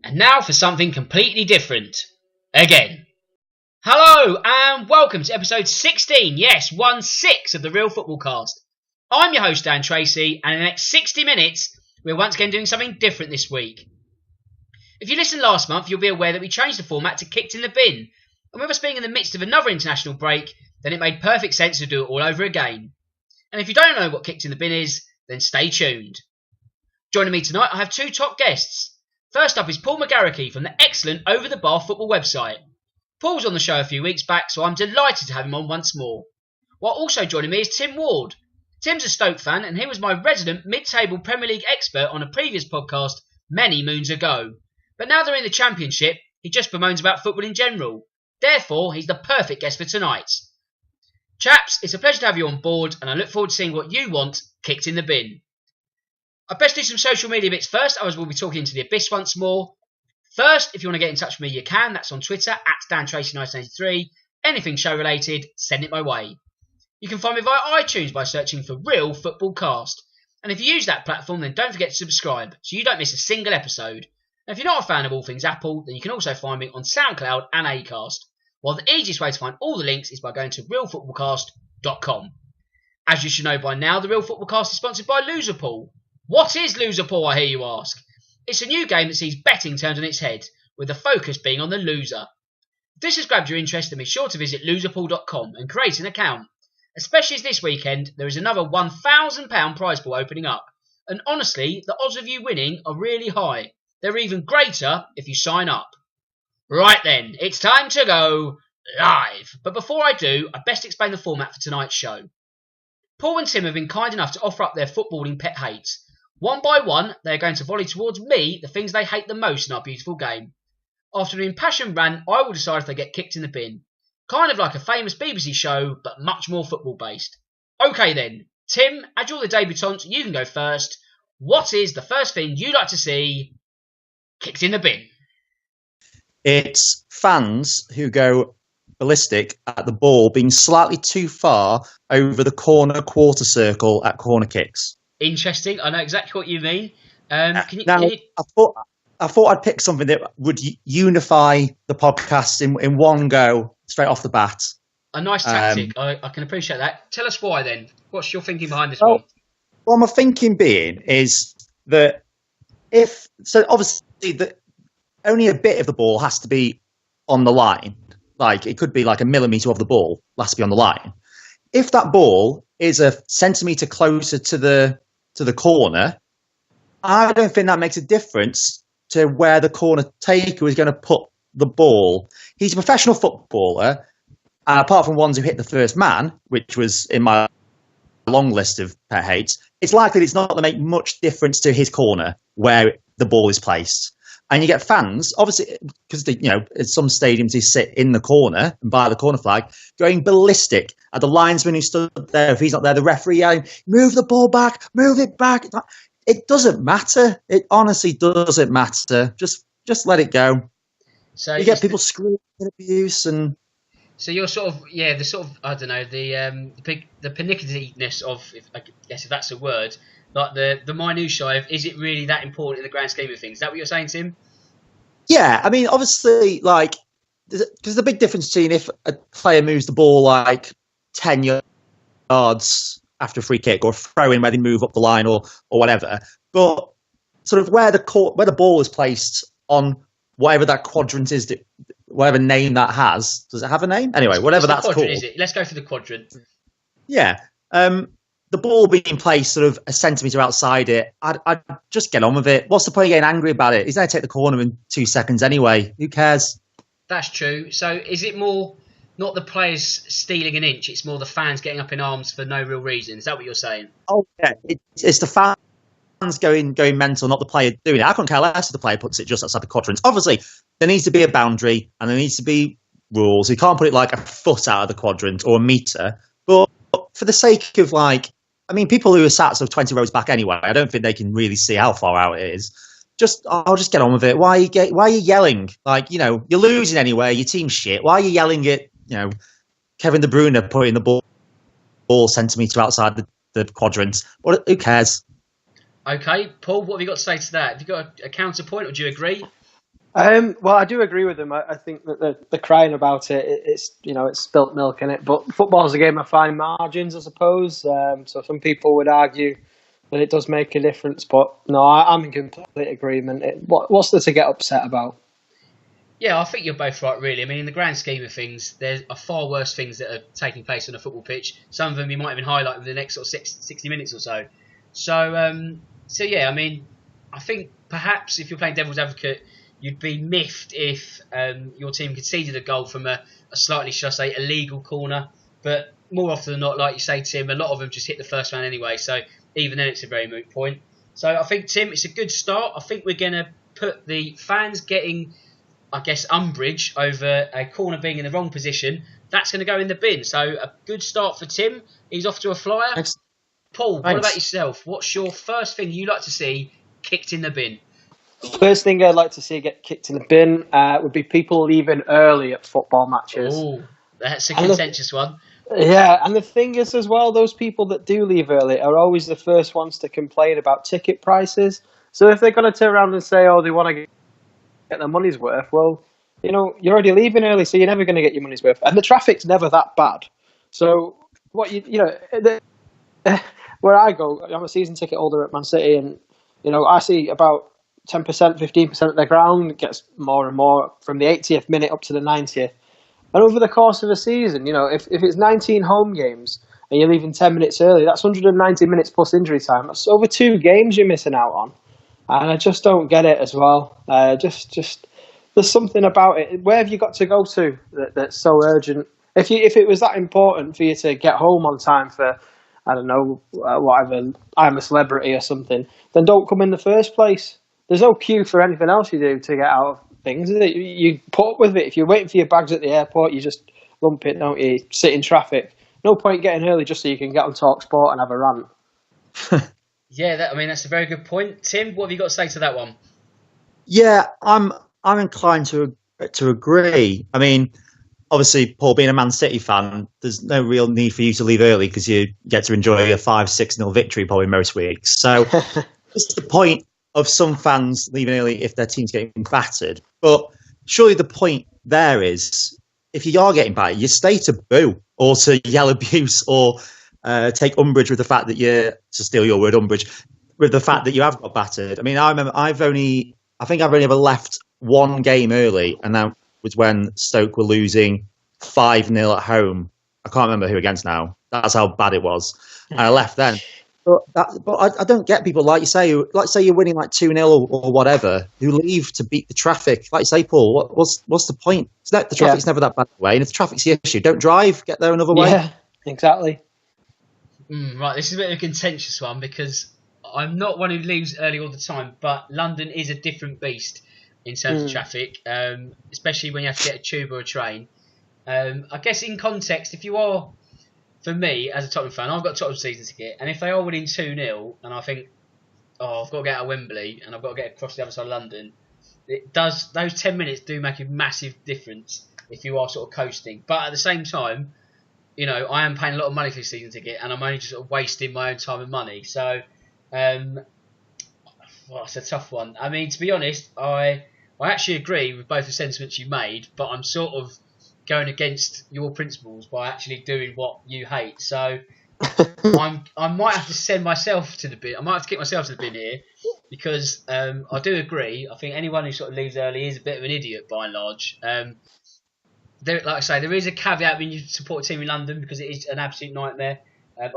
And now for something completely different. Again. Hello and welcome to episode 16, yes, 1-6 of the RealFootballCast. I'm your host Dan Tracy, and in the next 60 minutes, we're once again doing something different this week. If you listened last month, you'll be aware that we changed the format to Kicked in the Bin, and with us being in the midst of another international break, then it made perfect sense to do it all over again. And if you don't know what Kicked in the Bin is, then stay tuned. Joining me tonight, I have two top guests. First up is Paul McGarricky from the excellent Over the Bar football website. Paul was on the show a few weeks back, so I'm delighted to have him on once more. While also joining me is Tim Ward. Tim's a Stoke fan, and he was my resident mid-table Premier League expert on a previous podcast many moons ago. But now they're in the Championship, he just bemoans about football in general. Therefore, he's the perfect guest for tonight. Chaps, it's a pleasure to have you on board, and I look forward to seeing what you want kicked in the bin. I'd best do some social media bits first, otherwise we'll be talking to the Abyss once more. First, if you want to get in touch with me, you can. That's on Twitter, @DanTracy1983. Anything show related, send it my way. You can find me via iTunes by searching for Real Football Cast. And if you use that platform, then don't forget to subscribe, so you don't miss a single episode. And if you're not a fan of all things Apple, then you can also find me on SoundCloud and Acast. While the easiest way to find all the links is by going to RealFootballCast.com. As you should know by now, the Real Football Cast is sponsored by Loserpool. What is Loserpool, I hear you ask? It's a new game that sees betting turned on its head, with the focus being on the loser. If this has grabbed your interest, then be sure to visit loserpool.com and create an account. Especially as this weekend, there is another £1,000 prize pool opening up. And honestly, the odds of you winning are really high. They're even greater if you sign up. Right then, it's time to go live. But before I do, I'd best explain the format for tonight's show. Paul and Tim have been kind enough to offer up their footballing pet hates. One by one, they are going to volley towards me the things they hate the most in our beautiful game. After an impassioned rant, I will decide if they get kicked in the bin. Kind of like a famous BBC show, but much more football based. Okay then, Tim, as you're the debutant, you can go first. What is the first thing you'd like to see kicked in the bin? It's fans who go ballistic at the ball being slightly too far over the corner quarter circle at corner kicks. Interesting. I know exactly what you mean. I thought I'd pick something that would unify the podcast in one go, straight off the bat. A nice tactic. I can appreciate that. Tell us why then. What's your thinking behind this one? Well, my thinking being is that obviously only a bit of the ball has to be on the line. Like, it could be like a millimetre of the ball has to be on the line. If that ball is a centimetre closer to the corner, I don't think that makes a difference to where the corner taker is going to put the ball. He's a professional footballer, and apart from ones who hit the first man, which was in my long list of pet hates, it's likely that it's not going to make much difference to his corner where the ball is placed. And you get fans, obviously, because at some stadiums they sit in the corner and by the corner flag, going ballistic at the linesman who stood there. If he's not there, the referee yelling, "Move the ball back, move it back." It doesn't matter. It honestly doesn't matter. Just let it go. So you get people screaming abuse and. So you're I don't know, the pernicketiness of, if that's a word. Like the minutiae of, is it really that important in the grand scheme of things? Is that what you're saying, Tim? Yeah, I mean, obviously, like, because there's a big difference between if a player moves the ball like 10 yards after a free kick or a throw-in where they move up the line or whatever. But sort of where the ball is placed on whatever that quadrant is, whatever name that has. Does it have a name? Anyway, whatever that's called. Is it? Let's go for the quadrant. Yeah. The ball being placed sort of a centimetre outside it, I'd just get on with it. What's the point of getting angry about it? He's going to take the corner in 2 seconds anyway. Who cares? That's true. So is it more not the players stealing an inch, it's more the fans getting up in arms for no real reason? Is that what you're saying? Oh, yeah. It's the fans going mental, not the player doing it. I couldn't care less if the player puts it just outside the quadrant. Obviously, there needs to be a boundary and there needs to be rules. You can't put it like a foot out of the quadrant or a metre. But for the sake of, like, I mean, people who are sat sort of 20 rows back anyway, I don't think they can really see how far out it is. I'll just get on with it. Why are you yelling? Like, you're losing anyway. Your team's shit. Why are you yelling at, Kevin De Bruyne putting the ball centimetre outside the quadrant? Who cares? Okay, Paul, what have you got to say to that? Have you got a counterpoint, or do you agree? Well, I do agree with them. I think that they're crying about it. It's it's spilt milk in it. But football's a game of fine margins, I suppose. So some people would argue that it does make a difference. But no, I'm in complete agreement. What's there to get upset about? Yeah, I think you're both right, really. I mean, in the grand scheme of things, there are far worse things that are taking place on a football pitch. Some of them you might even highlight in the next sort of 60 minutes or so. So yeah, I mean, I think perhaps if you're playing devil's advocate, you'd be miffed if your team conceded a goal from a slightly, should I say, illegal corner. But more often than not, like you say, Tim, a lot of them just hit the first man anyway. So even then, it's a very moot point. So I think, Tim, it's a good start. I think we're going to put the fans getting, I guess, umbrage over a corner being in the wrong position. That's going to go in the bin. So a good start for Tim. He's off to a flyer. Thanks. Paul, Thanks. what about yourself? What's your first thing you like to see kicked in the bin? First thing I'd like to see get kicked in the bin would be people leaving early at football matches. Oh, that's a contentious one. Yeah, and the thing is as well, those people that do leave early are always the first ones to complain about ticket prices. So if they're going to turn around and say, oh, they want to get their money's worth, well, you're already leaving early, so you're never going to get your money's worth. And the traffic's never that bad. So what where I go, I'm a season ticket holder at Man City, and I see about 10%, 15% of the ground gets more and more from the 80th minute up to the 90th. And over the course of a season, if it's 19 home games and you're leaving 10 minutes early, that's 190 minutes plus injury time. That's over 2 games you're missing out on. And I just don't get it as well. Just there's something about it. Where have you got to go to that's so urgent? If it was that important for you to get home on time for, I don't know, whatever, I'm a celebrity or something, then don't come in the first place. There's no queue for anything else you do to get out of things, is it? You put up with it. If you're waiting for your bags at the airport, you just lump it, don't you? Sit in traffic. No point getting early just so you can get on TalkSport and have a rant. Yeah, that's a very good point. Tim, what have you got to say to that one? Yeah, I'm inclined to agree. I mean, obviously, Paul, being a Man City fan, there's no real need for you to leave early because you get to enjoy a 5-6-0 victory probably most weeks. So what's the point of some fans leaving early if their team's getting battered? But surely the point there is, if you are getting battered, you stay to boo or to yell abuse or take umbrage with the fact that to steal your word, umbrage, with the fact that you have got battered. I mean, I remember I think I've only ever left one game early, and that was when Stoke were losing 5-0 at home. I can't remember who against now. That's how bad it was. And I left then. But I don't get people like you say you're winning like 2-0 or whatever, who leave to beat the traffic. Like you say, Paul, what's the point? The traffic's never that bad way, and if the traffic's the issue, don't drive. Get there another way. Yeah, exactly. Right, this is a bit of a contentious one because I'm not one who leaves early all the time, but London is a different beast in terms of traffic, especially when you have to get a tube or a train. I guess in context, if you are, for me, as a Tottenham fan, I've got a Tottenham season ticket, and if they are winning 2-0, and I think, I've got to get out of Wembley, and I've got to get across the other side of London, those 10 minutes do make a massive difference if you are sort of coasting. But at the same time, I am paying a lot of money for the season ticket, and I'm only just sort of wasting my own time and money. So, it's a tough one. I mean, to be honest, I actually agree with both the sentiments you made, but I'm sort of going against your principles by actually doing what you hate. So I might have to send myself to the bin. I might have to kick myself to the bin here because I do agree. I think anyone who sort of leaves early is a bit of an idiot by and large. Like I say, there is a caveat when you support a team in London because it is an absolute nightmare.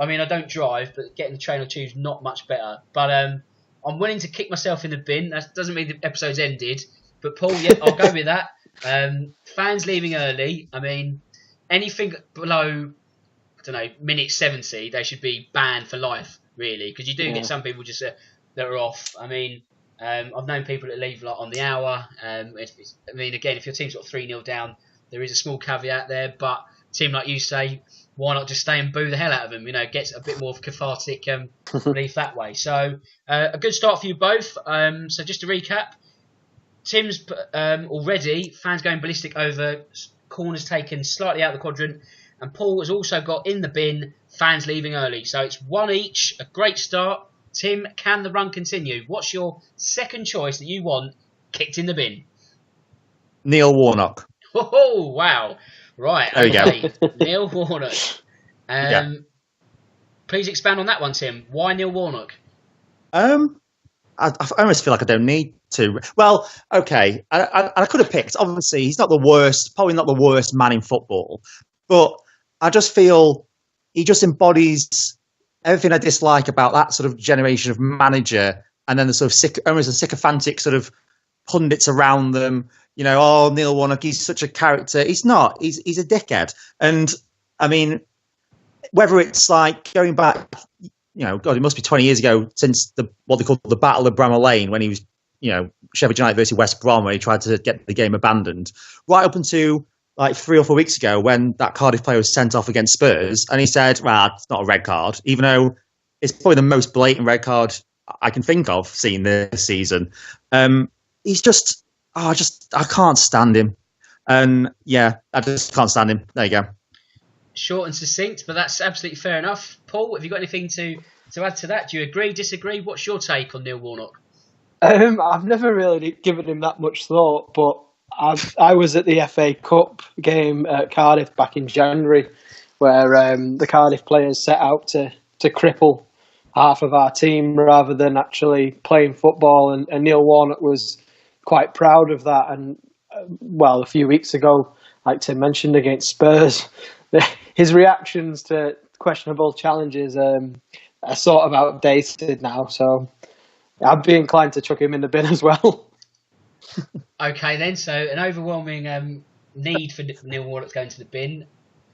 I mean, I don't drive, but getting the train or tube's not much better. But I'm willing to kick myself in the bin. That doesn't mean the episode's ended. But Paul, yeah, I'll go with that. Fans leaving early. I mean, anything below, I don't know, minute 70, they should be banned for life, really, because you do get some people just that are off. I mean, I've known people that leave like on the hour. I mean, again, if your team's sort of 3-0 down, there is a small caveat there. But team like you say, why not just stay and boo the hell out of them? Gets a bit more of cathartic relief that way. So a good start for you both. So just to recap. Tim's already fans going ballistic over corners taken slightly out of the quadrant, and Paul has also got in the bin fans leaving early. So it's one each. A great start. Tim, can the run continue? What's your second choice that you want kicked in the bin? Neil Warnock. Oh, wow. Right, There you go. okay. Neil Warnock. Yeah. Please expand on that one, Tim. Why Neil Warnock? I almost feel like I don't need to. Well, okay, I could have picked. Obviously, he's not the worst, probably not the worst man in football, but I just feel he just embodies everything I dislike about that sort of generation of manager, and then the sort of almost a sycophantic sort of pundits around them. You know, oh, Neil Warnock, he's such a character. He's not. He's a dickhead. And I mean, whether it's like going back, you know, God, it must be 20 years ago since what they called the Battle of Bramall Lane, when he was, you know, Sheffield United versus West Brom, where he tried to get the game abandoned, right up until like 3 or 4 weeks ago when that Cardiff player was sent off against Spurs, and he said, well, it's not a red card, even though it's probably the most blatant red card I can think of seeing this season. He's just, I can't stand him. And yeah, I just can't stand him. There you go. Short and succinct, but that's absolutely fair enough. Paul, have you got anything to add to that? Do you agree, disagree? What's your take on Neil Warnock? I've never really given him that much thought, but I was at the FA Cup game at Cardiff back in January, where the Cardiff players set out to cripple half of our team rather than actually playing football, and Neil Warnock was quite proud of that. And well, a few weeks ago, like Tim mentioned, against Spurs, his reactions to questionable challenges are sort of outdated now, so I'd be inclined to chuck him in the bin as well. Okay then, so an overwhelming need for Neil Warnock going to the bin.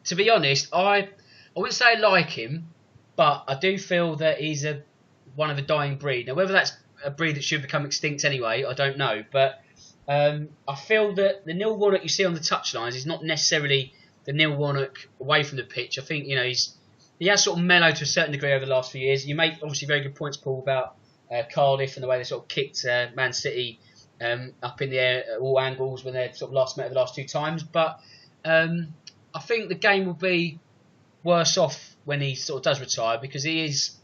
To be honest, I wouldn't say I like him, but I do feel that he's one of a dying breed. Now, whether that's a breed that should become extinct anyway, I don't know. But I feel that the Neil Warnock you see on the touchlines is not necessarily the Neil Warnock away from the pitch. I think, you know, he has sort of mellowed to a certain degree over the last few years. You make obviously very good points, Paul, about Cardiff and the way they sort of kicked Man City up in the air at all angles when they sort of last met the last 2 times. But I think the game will be worse off when he sort of does retire, because he's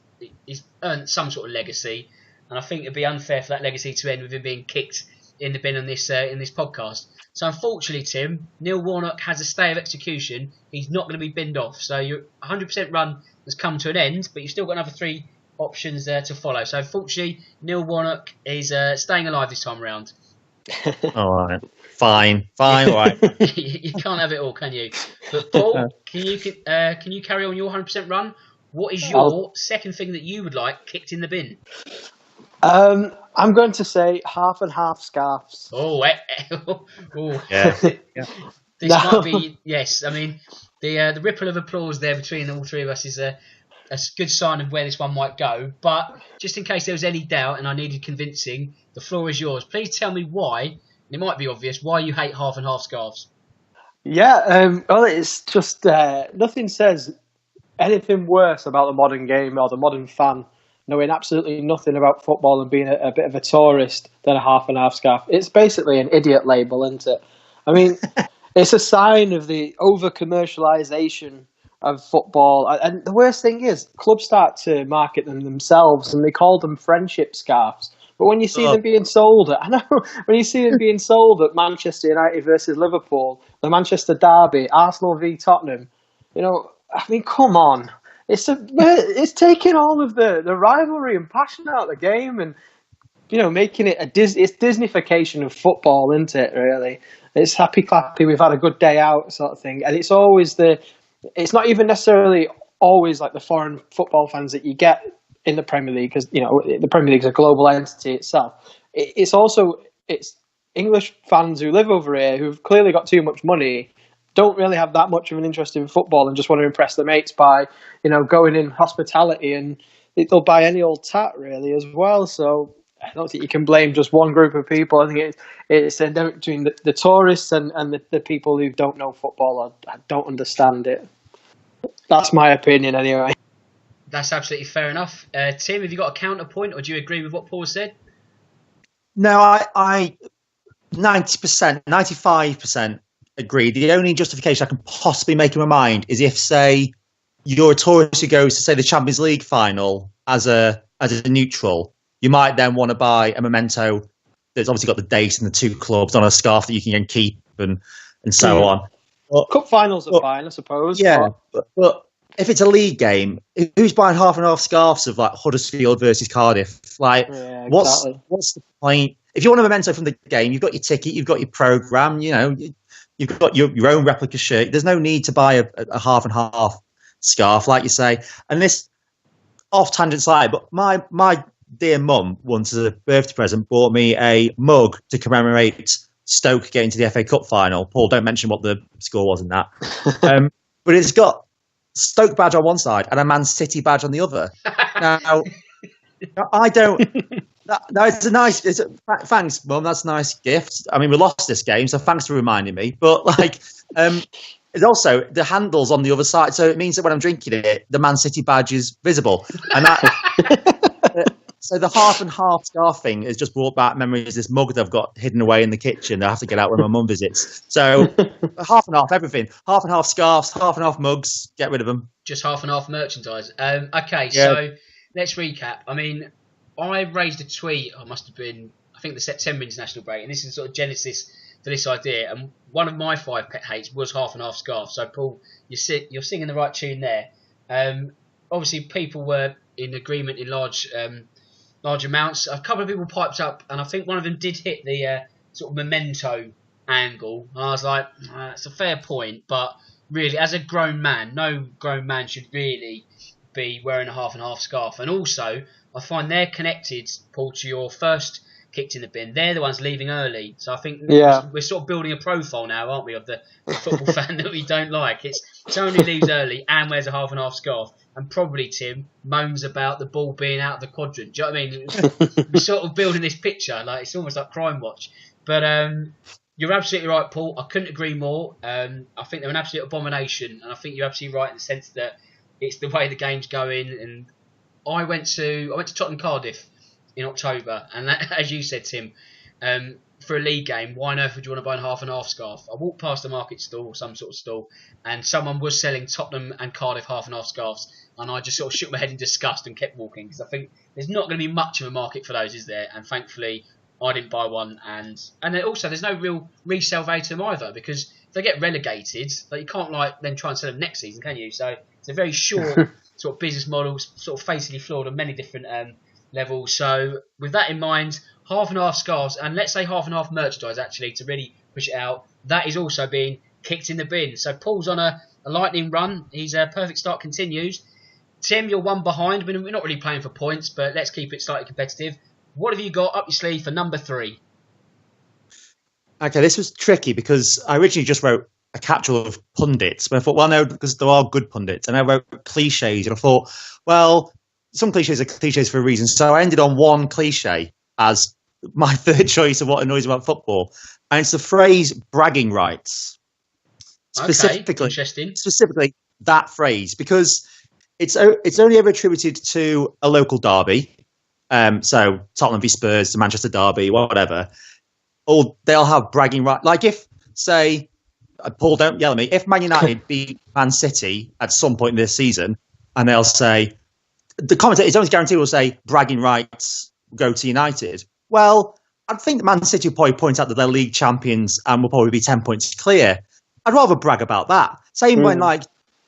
earned some sort of legacy, and I think it'd be unfair for that legacy to end with him being kicked in the bin on this podcast. So unfortunately, Tim, Neil Warnock has a stay of execution. He's not going to be binned off. So your 100% run has come to an end, but you've still got another 3 options to follow. So unfortunately, Neil Warnock is staying alive this time around. All right. Fine. All right. You can't have it all, can you? But Paul, can you carry on your 100% run? What is your second thing that you would like kicked in the bin? I'm going to say half and half scarves. Oh, Yeah. This might be, yes. I mean, the ripple of applause there between all 3 of us is a good sign of where this one might go. But just in case there was any doubt and I needed convincing, the floor is yours. Please tell me why, and it might be obvious, why you hate half and half scarves. Yeah, well, it's just nothing says anything worse about the modern game or the modern fan knowing absolutely nothing about football and being a bit of a tourist than a half and half scarf. It's basically an idiot label, isn't it? I mean, it's a sign of the over-commercialisation of football. And the worst thing is, clubs start to market them themselves and they call them friendship scarves. But when you see them being sold when you see them being sold at Manchester United versus Liverpool, the Manchester Derby, Arsenal v Tottenham, you know, I mean, come on. It's taking all of the rivalry and passion out of the game and, you know, making it it's Disneyfication of football, isn't it, really? It's happy clappy, we've had a good day out sort of thing. And it's always it's not even necessarily always like the foreign football fans that you get in the Premier League, because, you know, the Premier League is a global entity itself. It's English fans who live over here who've clearly got too much money, don't really have that much of an interest in football and just want to impress their mates by, you know, going in hospitality, and they'll buy any old tat really as well. So I don't think you can blame just one group of people. I think it's between the tourists and the people who don't know football or don't understand it. That's my opinion anyway. That's absolutely fair enough. Tim, have you got a counterpoint, or do you agree with what Paul said? No, I 90%, 95% agree. The only justification I can possibly make in my mind is if, say, you're a tourist who goes to, say, the Champions League final as a neutral, you might then want to buy a memento there's obviously got the date and the two clubs on a scarf that you can keep and so on. But, Cup finals are fine, I suppose. Yeah, but if it's a league game, who's buying half and half scarves of like Huddersfield versus Cardiff? Like, Yeah, what's exactly. the point? If you want a memento from the game, you've got your ticket, you've got your program, you've got your own replica shirt. There's no need to buy a half and half scarf, like you say. And this off tangent slide, but my dear mum once as a birthday present bought me a mug to commemorate Stoke getting to the FA Cup final. Paul, don't mention what the score was in that. But it's got Stoke badge on one side and a Man City badge on the other. Now, I don't. No, it's a nice. Thanks, Mum. That's a nice gift. I mean, we lost this game, so thanks for reminding me. But it's also the handles on the other side, so it means that when I'm drinking it, the Man City badge is visible, and that. So the half and half scarf thing has just brought back memories of this mug that I've got hidden away in the kitchen that I have to get out when my mum visits. So half and half everything. Half and half scarves, half and half mugs, get rid of them. Just half and half merchandise. Okay, Yeah. so let's recap. I mean, I raised a tweet, I must have been, I think the September international break, and this is sort of genesis for this idea. And one of my 5 pet hates was half and half scarf. So Paul, you're singing the right tune there. Obviously, people were in agreement in large amounts. A couple of people piped up, and I think one of them did hit the sort of memento angle. And I was like, it's a fair point, but really, as a grown man, no grown man should really be wearing a half and half scarf. And also, I find they're connected, Paul, to your first kicked in the bin. They're the ones leaving early. So I think we're sort of building a profile now, aren't we, of the football fan that we don't like. It's someone who leaves early and wears a half and half scarf. And probably, Tim, moans about the ball being out of the quadrant. Do you know what I mean? We're sort of building this picture. Like it's almost like Crime Watch. But you're absolutely right, Paul. I couldn't agree more. I think they're an absolute abomination. And I think you're absolutely right in the sense that it's the way the game's going. And I went to Tottenham Cardiff in October. And that, as you said, Tim, for a league game, why on earth would you want to buy a half and half scarf? I walked past a market stall or some sort of stall, and someone was selling Tottenham and Cardiff half and half scarves, and I just sort of shook my head in disgust and kept walking because I think there's not going to be much of a market for those, is there? And thankfully, I didn't buy one, and then also there's no real resale value to them either because if they get relegated, like you can't then try and sell them next season, can you? So it's a very short sort of business model, sort of fatally flawed on many different levels. So with that in mind, half and half scarves, and let's say half and half merchandise actually to really push it out, that is also being kicked in the bin. So Paul's on a lightning run. His perfect start continues. Tim, you're one behind. I mean, we're not really playing for points, but let's keep it slightly competitive. What have you got up your sleeve for number 3? Okay, this was tricky because I originally just wrote a catch-all of pundits, but I thought, well, no, because there are good pundits, and I wrote cliches, and I thought, well, some cliches are cliches for a reason. So I ended on one cliche as my third choice of what annoys me about football, and it's the phrase "bragging rights." Specifically that phrase, because it's only ever attributed to a local derby, so Tottenham v Spurs, the Manchester derby, whatever. Or they'll have bragging rights. Like if, say, Paul, don't yell at me. If Man United beat Man City at some point this season, and they'll say the commentator, it's always guaranteed will say bragging rights go to United. Well, I think Man City will probably point out that they're league champions and will probably be 10 points clear. I'd rather brag about that. Same when like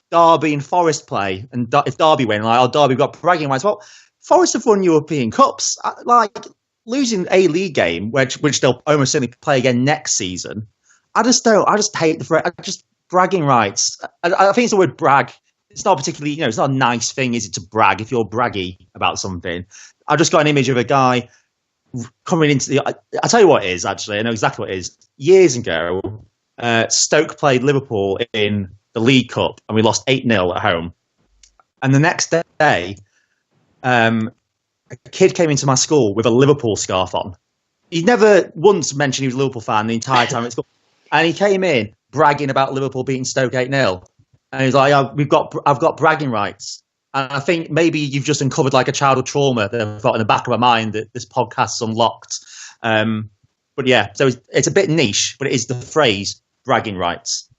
Derby and Forest play, and if Derby win, like, oh, Derby got bragging rights. Well, Forest have won European Cups. Like losing a league game, which they'll almost certainly play again next season. I just hate the phrase. Just bragging rights. I think it's the word brag. It's not particularly, it's not a nice thing, is it, to brag if you're braggy about something. I just got an image of a guy coming into I'll tell you what it is, actually. I know exactly what it is. Years ago, Stoke played Liverpool in the League Cup, and we lost 8-0 at home. And the next day, a kid came into my school with a Liverpool scarf on. He'd never once mentioned he was a Liverpool fan the entire time at school. And he came in bragging about Liverpool beating Stoke 8-0. And he's like, I've got bragging rights. And I think maybe you've just uncovered like a childhood trauma that I've got in the back of my mind that this podcast's unlocked. But yeah, so it's a bit niche, but it is the phrase bragging rights.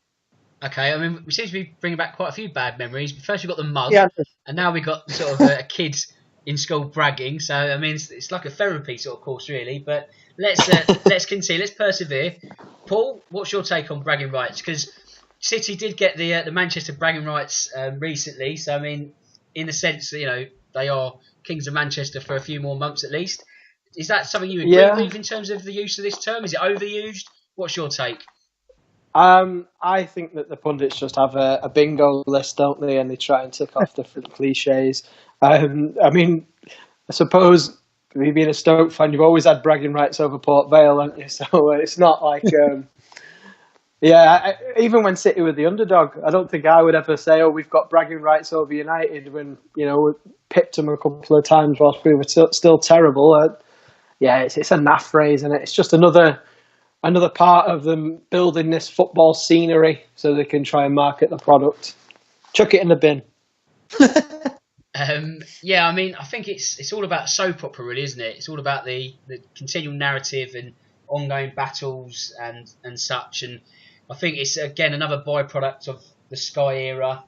Okay, I mean, we seem to be bringing back quite a few bad memories. First, we've got the mug, yeah. And now we've got sort of a kid in school bragging. So I mean, it's like a therapy sort of course, really. But let's let's continue. Let's persevere. Paul, what's your take on bragging rights? Because City did get the Manchester bragging rights recently. So I mean, in the sense that they are kings of Manchester for a few more months at least. Is that something you agree with in terms of the use of this term? Is it overused? What's your take? I think that the pundits just have a bingo list, don't they? And they try and tick off different cliches. I mean, I suppose me being a Stoke fan, you've always had bragging rights over Port Vale, haven't you? So it's not like, even when City were the underdog, I don't think I would ever say, "Oh, we've got bragging rights over United." When we pipped them a couple of times whilst we were still terrible. It's a naff phrase, and it's just another part of them building this football scenery so they can try and market the product. Chuck it in the bin. I mean, I think it's all about soap opera, really, isn't it? It's all about the continual narrative and ongoing battles and such. And I think it's, again, another byproduct of the Sky era.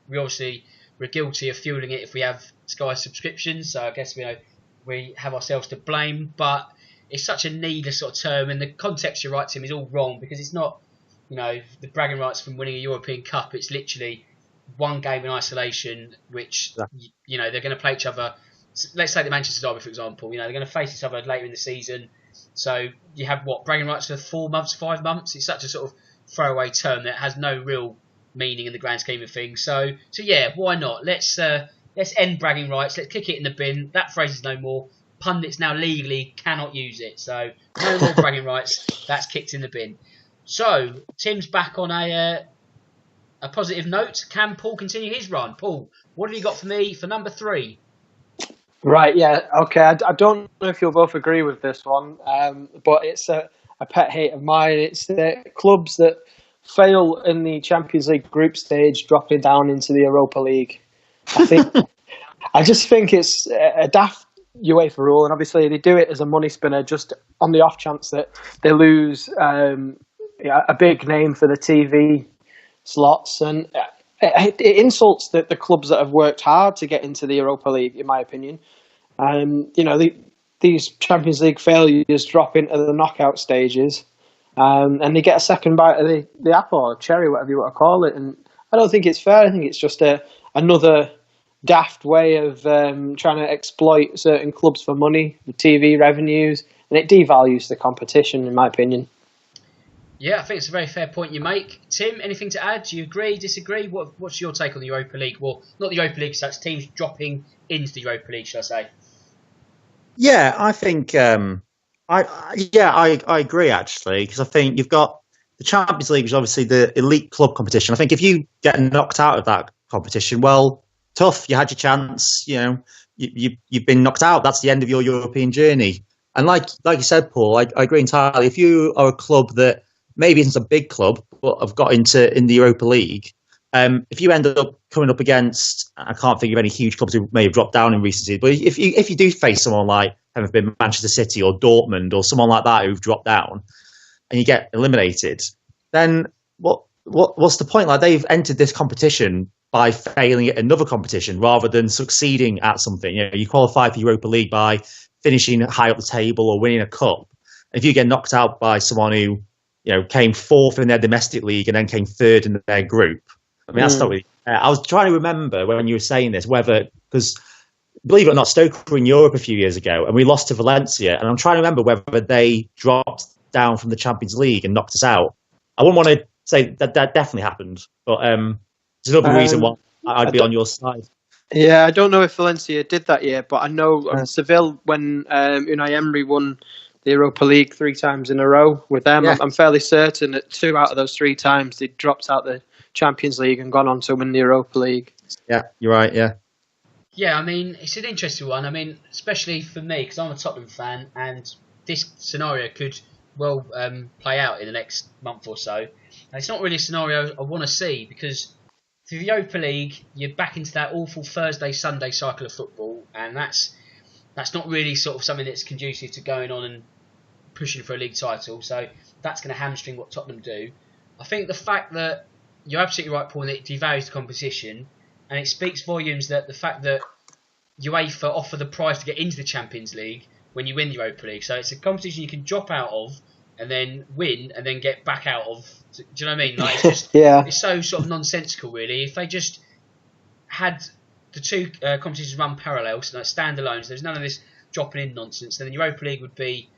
We're guilty of fueling it if we have Sky subscriptions. So I guess we have ourselves to blame. But it's such a needless sort of term, and the context you're right, Tim, is all wrong, because it's not, the bragging rights from winning a European Cup. It's literally one game in isolation, which, they're going to play each other. Let's take the Manchester Derby, for example. They're going to face each other later in the season. So you have, bragging rights for 4 months, 5 months? It's such a sort of throwaway term that has no real meaning in the grand scheme of things. So yeah, why not? Let's end bragging rights. Let's kick it in the bin. That phrase is no more. Pundits now legally cannot use it. So no more bragging rights. That's kicked in the bin. So Tim's back on a positive note. Can Paul continue his run? Paul, what have you got for me for number 3? Right, yeah, okay. I don't know if you'll both agree with this one, but it's a pet hate of mine. It's the clubs that fail in the Champions League group stage dropping down into the Europa League. I just think it's a daft UEFA rule, and obviously they do it as a money spinner, just on the off chance that they lose a big name for the TV slots, and it insults the clubs that have worked hard to get into the Europa League, in my opinion. These Champions League failures drop into the knockout stages, and they get a second bite of the apple, or cherry, whatever you want to call it. And I don't think it's fair. I think it's just another daft way of trying to exploit certain clubs for money, the TV revenues, and it devalues the competition, in my opinion. Yeah, I think it's a very fair point you make. Tim, anything to add? Do you agree, disagree? What's your take on the Europa League? Well, not the Europa League, so it's teams dropping into the Europa League, shall I say? Yeah, I think I agree, actually, because I think you've got the Champions League, which is obviously the elite club competition. I think if you get knocked out of that competition, well, tough. You had your chance. You've been knocked out. That's the end of your European journey. And like you said, Paul, I agree entirely. If you are a club that maybe isn't a big club, but have got in the Europa League, if you end up coming up against, I can't think of any huge clubs who may have dropped down in recent years, but if you do face someone like, have been Manchester City or Dortmund or someone like that who've dropped down, and you get eliminated, then what's the point? Like, they've entered this competition by failing at another competition rather than succeeding at something. You qualify for Europa League by finishing high up the table or winning a cup. If you get knocked out by someone who came 4th in their domestic league and then came 3rd in their group, I mean, that's not really. I was trying to remember when you were saying this, because believe it or not, Stoke were in Europe a few years ago and we lost to Valencia, and I'm trying to remember whether they dropped down from the Champions League and knocked us out. I wouldn't want to say that definitely happened, but there's another reason why I'd be on your side. Yeah, I don't know if Valencia did that year, but I know Seville, when Unai Emery won the Europa League 3 times in a row with them, I'm fairly certain that 2 out of those 3 times they dropped out the Champions League and gone on to win the Europa League. Yeah, you're right, yeah. Yeah, I mean, it's an interesting one. I mean, especially for me, because I'm a Tottenham fan, and this scenario could well play out in the next month or so. And it's not really a scenario I want to see, because through the Europa League, you're back into that awful Thursday-Sunday cycle of football, and that's not really sort of something that's conducive to going on and pushing for a league title. So that's going to hamstring what Tottenham do. I think the fact that you're absolutely right, Paul, that it devalues the competition, and it speaks volumes that the fact that UEFA offer the prize to get into the Champions League when you win the Europa League. So it's a competition you can drop out of and then win and then get back out of. Do you know what I mean? Like, it's just it's so sort of nonsensical, really. If they just had the two competitions run parallel, so like standalone, so there's none of this dropping in nonsense, then the Europa League would be,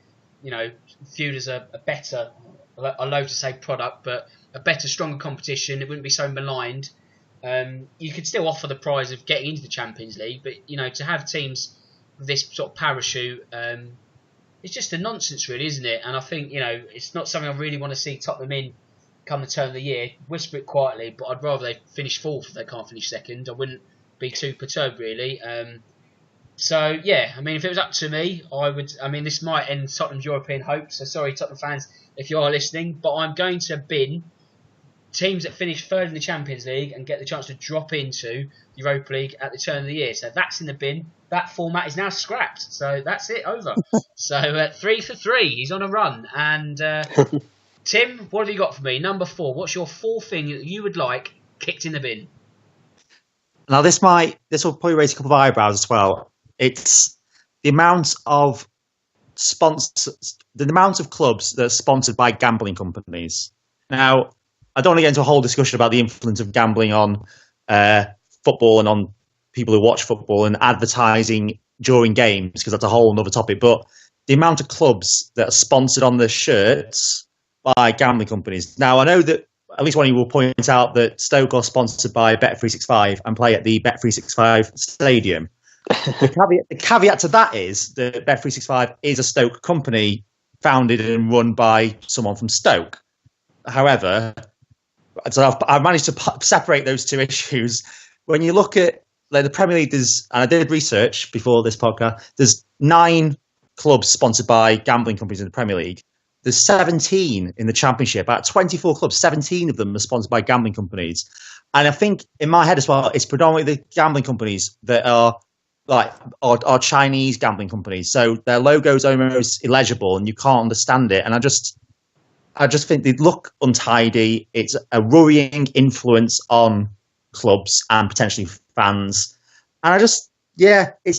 viewed as a better, I loathe to say product, but a better, stronger competition. It wouldn't be so maligned. You could still offer the prize of getting into the Champions League, but to have teams with this sort of parachute, it's just a nonsense, really, isn't it? And I think it's not something I really want to see Tottenham in come the turn of the year. Whisper it quietly, but I'd rather they finish fourth if they can't finish second. I wouldn't be too perturbed, really. So yeah, I mean, if it was up to me, I would. I mean, this might end Tottenham's European hopes. So sorry, Tottenham fans, if you are listening, but I'm going to bin teams that finish third in the Champions League and get the chance to drop into Europa League at the turn of the year. So that's in the bin. That format is now scrapped. So that's it, over. So 3 for 3. He's on a run. And Tim, what have you got for me? Number 4. What's your 4th thing that you would like kicked in the bin? Now this will probably raise a couple of eyebrows as well. It's the amount of clubs that are sponsored by gambling companies. Now, I don't want to get into a whole discussion about the influence of gambling on football and on people who watch football and advertising during games, because that's a whole other topic. But the amount of clubs that are sponsored on their shirts by gambling companies. Now, I know that at least one of you will point out that Stoke are sponsored by Bet365 and play at the Bet365 stadium. The caveat to that is that Bet365 is a Stoke company founded and run by someone from Stoke. However, so I've managed to separate those two issues. When you look at the Premier League, and I did research before this podcast, there's 9 clubs sponsored by gambling companies in the Premier League. There's 17 in the Championship. About 24 clubs, 17 of them are sponsored by gambling companies. And I think in my head as well, it's predominantly the gambling companies that are are Chinese gambling companies. So their logo's almost illegible and you can't understand it. And I just think they look untidy. It's a worrying influence on clubs and potentially fans. And it's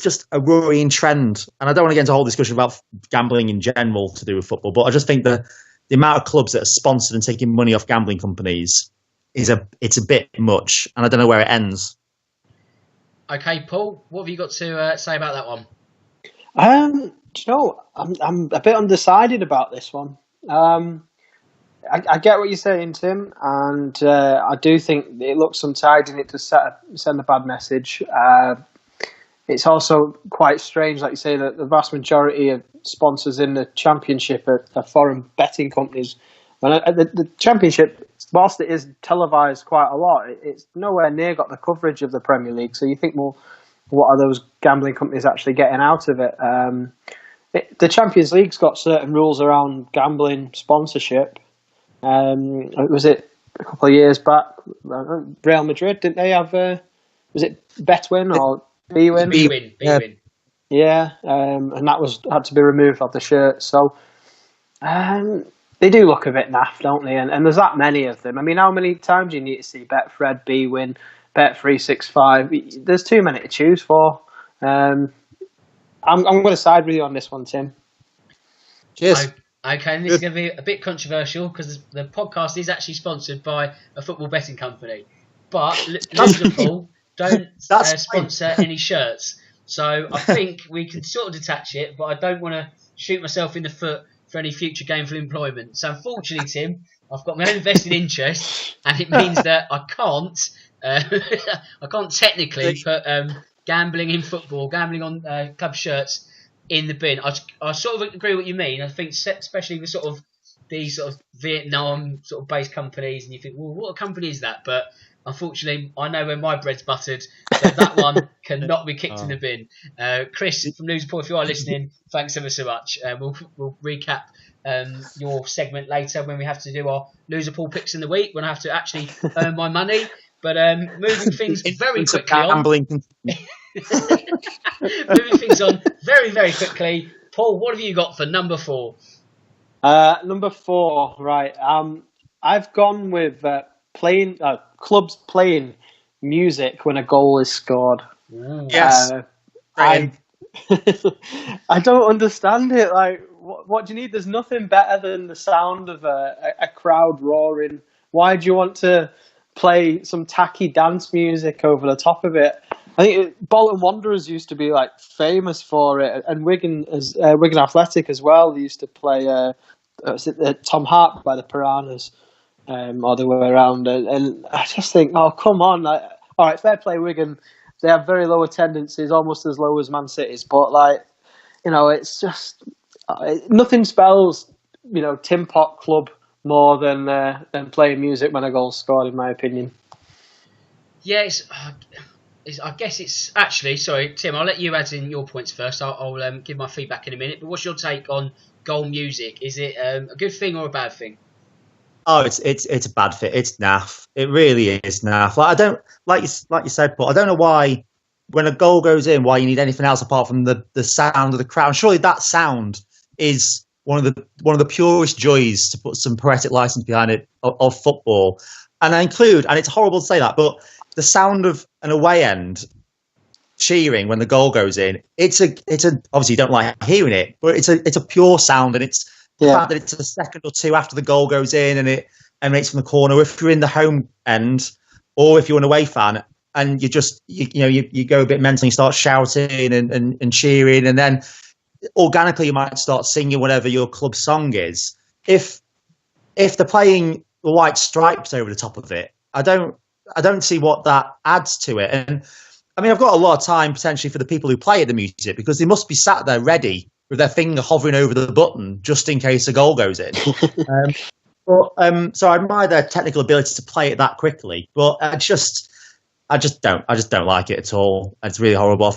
just a worrying trend. And I don't want to get into a whole discussion about gambling in general to do with football, but I just think the amount of clubs that are sponsored and taking money off gambling companies it's a bit much. And I don't know where it ends. Okay, Paul, what have you got to say about that one? I'm a bit undecided about this one. I get what you're saying, Tim, and I do think it looks untidy and it does send a bad message. It's also quite strange, like you say, that the vast majority of sponsors in the Championship are foreign betting companies. And the Championship, whilst it is televised quite a lot, it's nowhere near got the coverage of the Premier League. So you think, well, what are those gambling companies actually getting out of it? The Champions League's got certain rules around gambling sponsorship. Was it a couple of years back? Real Madrid, didn't they have? Was it Betwin or Bwin? Bwin. Yeah, and that had to be removed off the shirt. So they do look a bit naff, don't they? And there's that many of them. I mean, how many times do you need to see Betfred, Bwin, Bet365? There's too many to choose for. I'm going to side with you on this one, Tim. Cheers. Okay, and this is going to be a bit controversial because the podcast is actually sponsored by a football betting company. But Loserpool don't sponsor any shirts. So I think we can sort of detach it, but I don't want to shoot myself in the foot for any future gainful employment. So unfortunately, Tim, I've got my own vested interest, and it means that I can't technically put gambling in football, gambling on club shirts in the bin. I sort of agree with what you mean. I think especially with sort of these sort of Vietnam sort of based companies, and you think, well, what company is that? But unfortunately, I know where my bread's buttered, so that one cannot be kicked in the bin. Chris from Loserpool, if you are listening, thanks ever so much. We'll recap your segment later when we have to do our Loserpool picks in the week, when I have to actually earn my money. But moving things very quickly on. Moving things on very, very quickly. Paul, what have you got for number 4? Number 4, right. I've gone with clubs playing music when a goal is scored. Yes. I don't understand it. Like, what do you need? There's nothing better than the sound of a crowd roaring. Why do you want to play some tacky dance music over the top of it? I think Bolton Wanderers used to be like famous for it, and Wigan Athletic as well. They used to play Tom Hart by the Piranhas, or the way around. And I just think, oh come on! Like, all right, fair play, Wigan. They have very low attendances, almost as low as Man City's. But like, it's just nothing spells tin pot club more than playing music when a goal's scored, in my opinion. Yeah, I guess it's actually, sorry, Tim, I'll let you add in your points first. I'll give my feedback in a minute. But what's your take on goal music? Is it a good thing or a bad thing? Oh, it's a bad fit. It's naff. It really is naff. Like, I don't like you said, Paul. I don't know why when a goal goes in, why you need anything else apart from the sound of the crowd. Surely that sound is one of the purest joys, to put some poetic license behind it, of football. And it's horrible to say that, but the sound of an away end cheering when the goal goes in, it's a obviously you don't like hearing it, but it's a pure sound, and it's the fact that it's a second or two after the goal goes in and it emanates from the corner. If you're in the home end, or if you're an away fan, and you just you go a bit mental, you start shouting and cheering, and then organically you might start singing whatever your club song is. If they're playing the white stripes over the top of it, I don't see what that adds to it. And I mean, I've got a lot of time potentially for the people who play the music, because they must be sat there ready with their finger hovering over the button just in case a goal goes in. So I admire their technical ability to play it that quickly, but I just don't like it at all. It's really horrible. I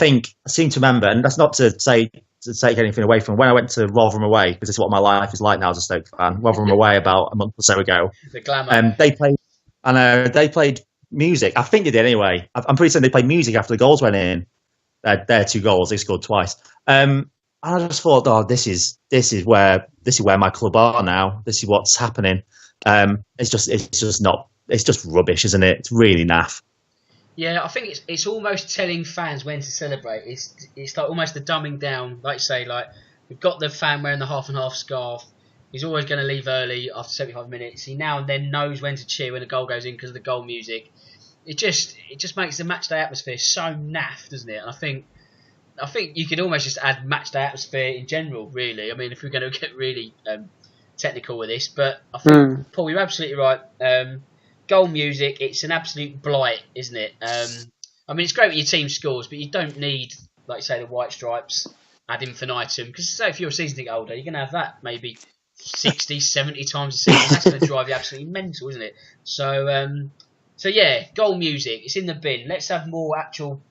seem to remember, and that's not to take anything away from when I went to Rotherham away, because this is what my life is like now as a Stoke fan. Rotherham away about a month or so ago. The glamour. They played music. I think they did anyway. I'm pretty certain they played music after the goals went in. Their 2 goals, they scored twice. And I just thought, oh, this is where my club are now. This is what's happening. It's just rubbish, isn't it? It's really naff. Yeah, I think it's almost telling fans when to celebrate. It's like almost the dumbing down. Like you say, like we've got the fan wearing the half and half scarf. He's always going to leave early after 75 minutes. He now and then knows when to cheer when a goal goes in because of the goal music. It just makes the match day atmosphere so naff, doesn't it? And I think you could almost just add match day atmosphere in general, really. I mean, if we're going to get really technical with this, but I think Paul, you're absolutely right. Goal music, it's an absolute blight, isn't it? I mean, it's great when your team scores, but you don't need, like you say, the white stripes ad infinitum. Because say if you're a season ticket holder, you're going to have that maybe 60, 70 times a season. That's going to drive you absolutely mental, isn't it? So yeah, goal music, it's in the bin. Let's have more actual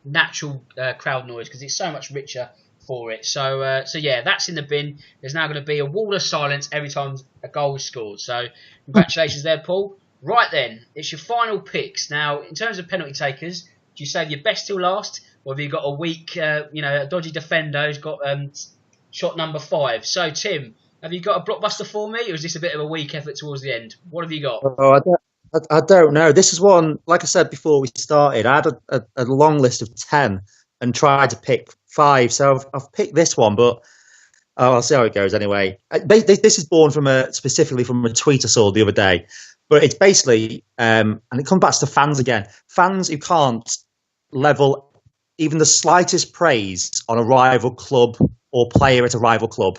natural crowd noise, because it's so much richer for it. So yeah, that's in the bin. There's now going to be a wall of silence every time a goal is scored. So congratulations there, Paul. Right then, it's your final picks. Now, in terms of penalty takers, do you save your best till last, or have you got a weak, a dodgy defender who's got shot number 5? So, Tim, have you got a blockbuster for me, or is this a bit of a weak effort towards the end? What have you got? Oh, I don't know. This is one, like I said before we started, I had a long list of 10 and tried to pick 5. So I've picked this one, but I'll see how it goes anyway. This is born specifically from a tweet I saw the other day. But it's basically, and it comes back to fans again. Fans who can't level even the slightest praise on a rival club or player at a rival club.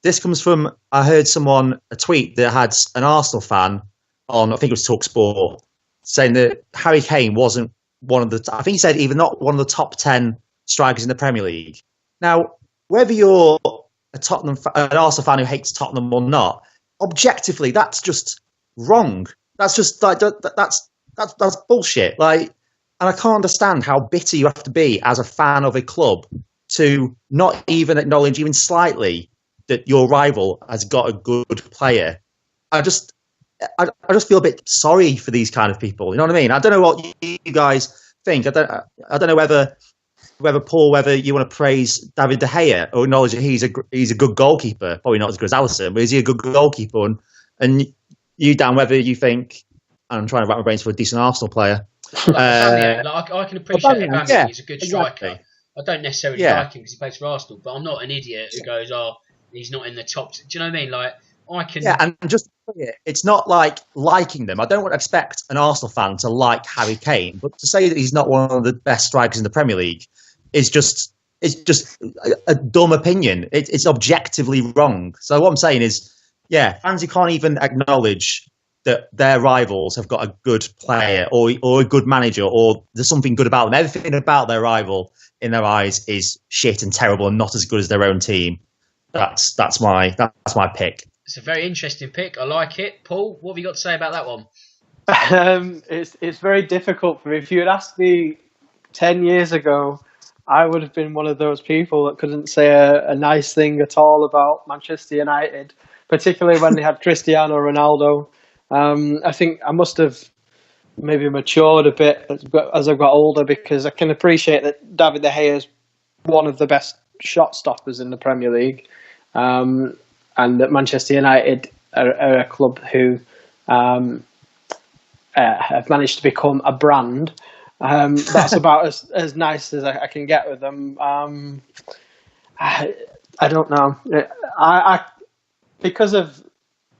This comes from, I heard a tweet that had an Arsenal fan on, I think it was TalkSport, saying that Harry Kane wasn't one of the, I think he said even not one of the top 10 strikers in the Premier League. Now, whether you're an Arsenal fan who hates Tottenham or not, objectively, that's just wrong. That's just like that's bullshit. Like, and I can't understand how bitter you have to be as a fan of a club to not even acknowledge even slightly that your rival has got a good player. I just feel a bit sorry for these kind of people. You know what I mean? I don't know what you guys think. I don't know whether Paul, whether you want to praise David De Gea or acknowledge that he's a good goalkeeper. Probably not as good as Alisson, but is he a good goalkeeper? And you, Dan, whether you think, I'm trying to wrap my brains for a decent Arsenal player. I can appreciate that. He's a good striker. I don't necessarily like him because he plays for Arsenal, but I'm not an idiot who goes, "Oh, he's not in the top." Do you know what I mean? Like I can. Yeah, and just it's not like liking them. I don't expect an Arsenal fan to like Harry Kane, but to say that he's not one of the best strikers in the Premier League is just a dumb opinion. It's objectively wrong. So what I'm saying is, fans who can't even acknowledge that their rivals have got a good player or a good manager or there's something good about them. Everything about their rival in their eyes is shit and terrible and not as good as their own team. That's my pick. It's a very interesting pick. I like it. Paul, what have you got to say about that one? It's very difficult for me. If you had asked me 10 years ago, I would have been one of those people that couldn't say a nice thing at all about Manchester United, particularly when they had Cristiano Ronaldo. I think I must have maybe matured a bit as I've got older because I can appreciate that David De Gea is one of the best shot stoppers in the Premier League. And that Manchester United are a club who have managed to become a brand. That's about as nice as I can get with them. I don't know. I because of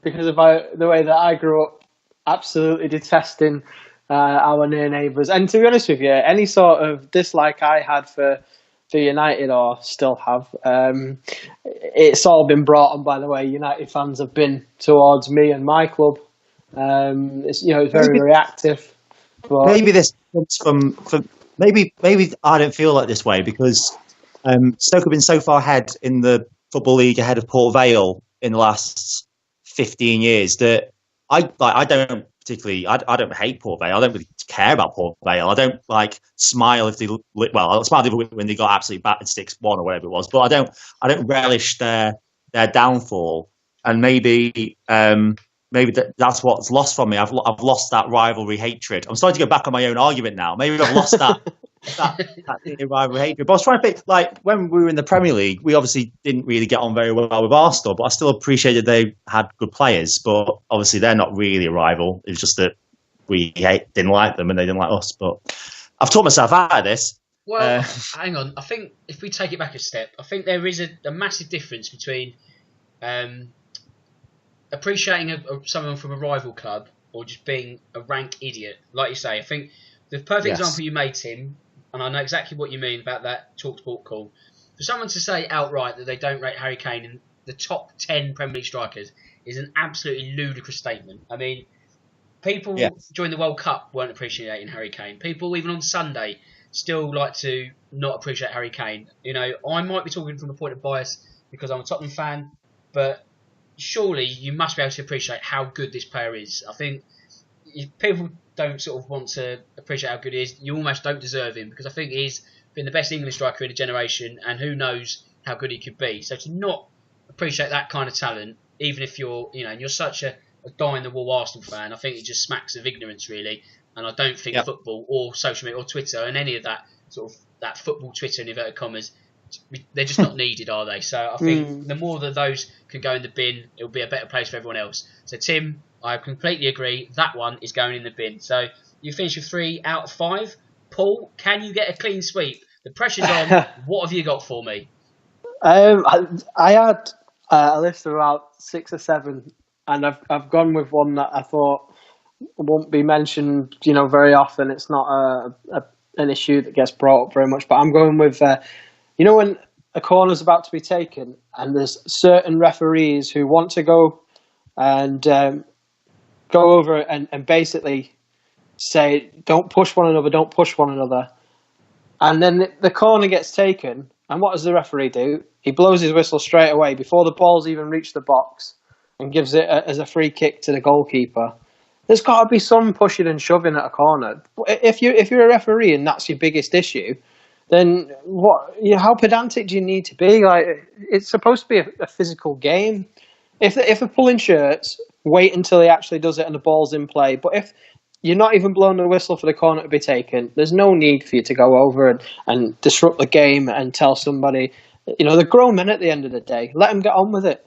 the way that I grew up, absolutely detesting our near neighbours. And to be honest with you, any sort of dislike I had for United or still have, it's all been brought on by the way United fans have been towards me and my club. It's very reactive. But maybe this comes from maybe I don't feel like this way because Stoke have been so far ahead in the Football League ahead of Port Vale in the last 15 years that I don't particularly. I don't hate Port Vale. I don't really care about Port Vale. I don't smile if they I'll smile when they got absolutely battered 6-1 or whatever it was. But I don't relish their downfall. And maybe that's what's lost from me. I've lost that rivalry hatred. I'm starting to go back on my own argument now. Maybe I've lost that rivalry hatred. But I was trying to think, when we were in the Premier League, we obviously didn't really get on very well with Arsenal, but I still appreciated they had good players. But obviously they're not really a rival. It's just that we didn't like them and they didn't like us. But I've taught myself out of this. Well, hang on. I think if we take it back a step, I think there is a massive difference between appreciating someone from a rival club or just being a rank idiot. Like you say, I think the perfect example you made, Tim, and I know exactly what you mean about that TalkSport call, for someone to say outright that they don't rate Harry Kane in the top 10 Premier League strikers is an absolutely ludicrous statement. I mean, people during the World Cup weren't appreciating Harry Kane. People, even on Sunday, still like to not appreciate Harry Kane. I might be talking from a point of bias because I'm a Tottenham fan, but surely you must be able to appreciate how good this player is. I think if people don't sort of want to appreciate how good he is, you almost don't deserve him because I think he's been the best English striker in a generation and who knows how good he could be. So to not appreciate that kind of talent, even if you're such a die-in-the-wall Arsenal fan, I think it just smacks of ignorance really. And I don't think football or social media or Twitter and any of that sort of that football Twitter in inverted commas, they're just not needed, are they? So I think the more that those can go in the bin, it'll be a better place for everyone else. So Tim, I completely agree. That one is going in the bin. So you finish with 3 out of 5. Paul, can you get a clean sweep? The pressure's on. What have you got for me? I had a list of about 6 or 7, and I've gone with one that I thought won't be mentioned, very often. It's not an issue that gets brought up very much, but I'm going with, when a corner's about to be taken and there's certain referees who want to go and go over and basically say, don't push one another. And then the corner gets taken, and what does the referee do? He blows his whistle straight away before the ball's even reached the box and gives it as a free kick to the goalkeeper. There's got to be some pushing and shoving at a corner. If you're a referee and that's your biggest issue, then how pedantic do you need to be? It's supposed to be a physical game. If they're pulling shirts, wait until he actually does it and the ball's in play. But if you're not even blowing the whistle for the corner to be taken, there's no need for you to go over and disrupt the game and tell somebody, they're grown men at the end of the day. Let them get on with it.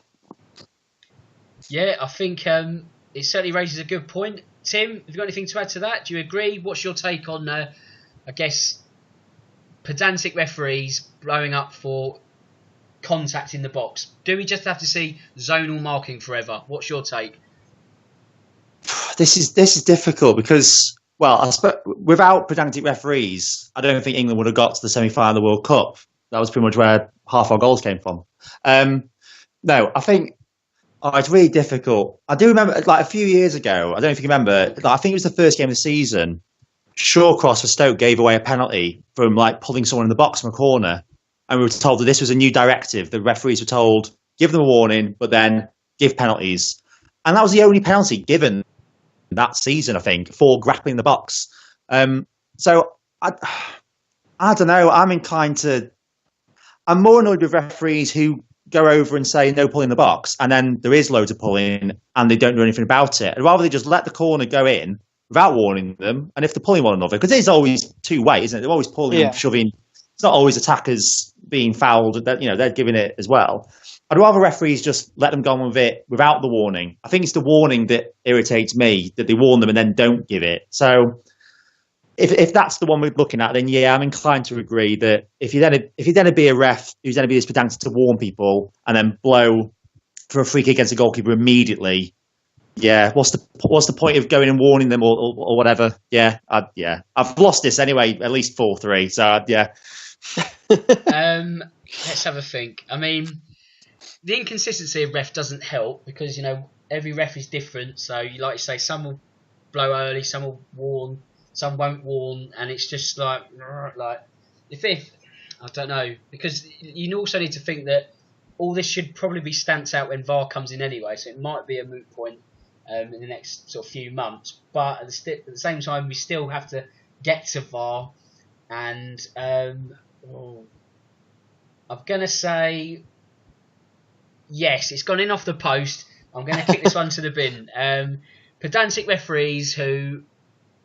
Yeah, I think it certainly raises a good point. Tim, have you got anything to add to that? Do you agree? What's your take on, I guess, pedantic referees blowing up for contact in the box. Do we just have to see zonal marking forever? What's your take? This is difficult because, well, without pedantic referees, I don't think England would have got to the semi-final of the World Cup. That was pretty much where half our goals came from. No, I think it's really difficult. I do remember, like, a few years ago, I don't know if you remember, like, I think it was the first game of the season, Shawcross for Stoke gave away a penalty from, like, pulling someone in the box from a corner. And we were told that this was a new directive. The referees were told, give them a warning, but then give penalties. And that was the only penalty given that season, I think, for grappling the box. So I don't know. I'm more annoyed with referees who go over and say no pulling the box, and then there is loads of pulling, and they don't do anything about it. I'd rather they just let the corner go in without warning them, and if they're pulling one another, because it is always two-way, isn't it? They're always pulling and shoving. It's not always attackers being fouled. They're giving it as well. I'd rather referees just let them go on with it without the warning. I think it's the warning that irritates me, that they warn them and then don't give it. So if that's the one we're looking at, then yeah, I'm inclined to agree that if you're going to be a ref who's going to be this pedantic to warn people and then blow for a free kick against a goalkeeper immediately, yeah, what's the point of going and warning them or whatever? Yeah, I've lost this anyway, at least 4-3. So yeah. Let's have a think. I mean, the inconsistency of ref doesn't help because every ref is different. So like you say, some will blow early, some will warn, some won't warn, and it's just like if I don't know, because you also need to think that all this should probably be stamped out when VAR comes in anyway. So it might be a moot point in the next sort of few months, but at the same time, we still have to get to VAR, and I'm gonna say yes, it's gone in off the post. I'm going to kick this one to the bin. Pedantic referees who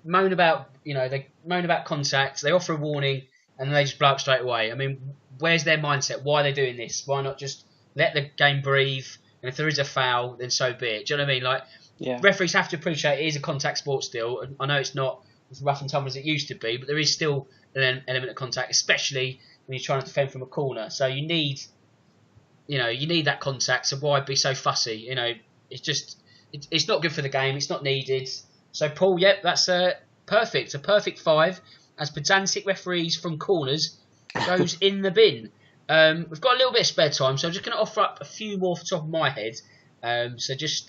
moan about contact, they offer a warning, and then they just blow up straight away. I mean, where's their mindset? Why are they doing this? Why not just let the game breathe? And if there is a foul, then so be it. Do you know what I mean? Referees have to appreciate it is a contact sport still. I know it's not as rough and tumble as it used to be, but there is still an element of contact, especially when you're trying to defend from a corner. So you need that contact. So why be so fussy? It's not good for the game. It's not needed. So Paul, yep, that's perfect. A perfect 5 as pedantic referees from corners goes in the bin. We've got a little bit of spare time, so I'm just going to offer up a few more off the top of my head. So just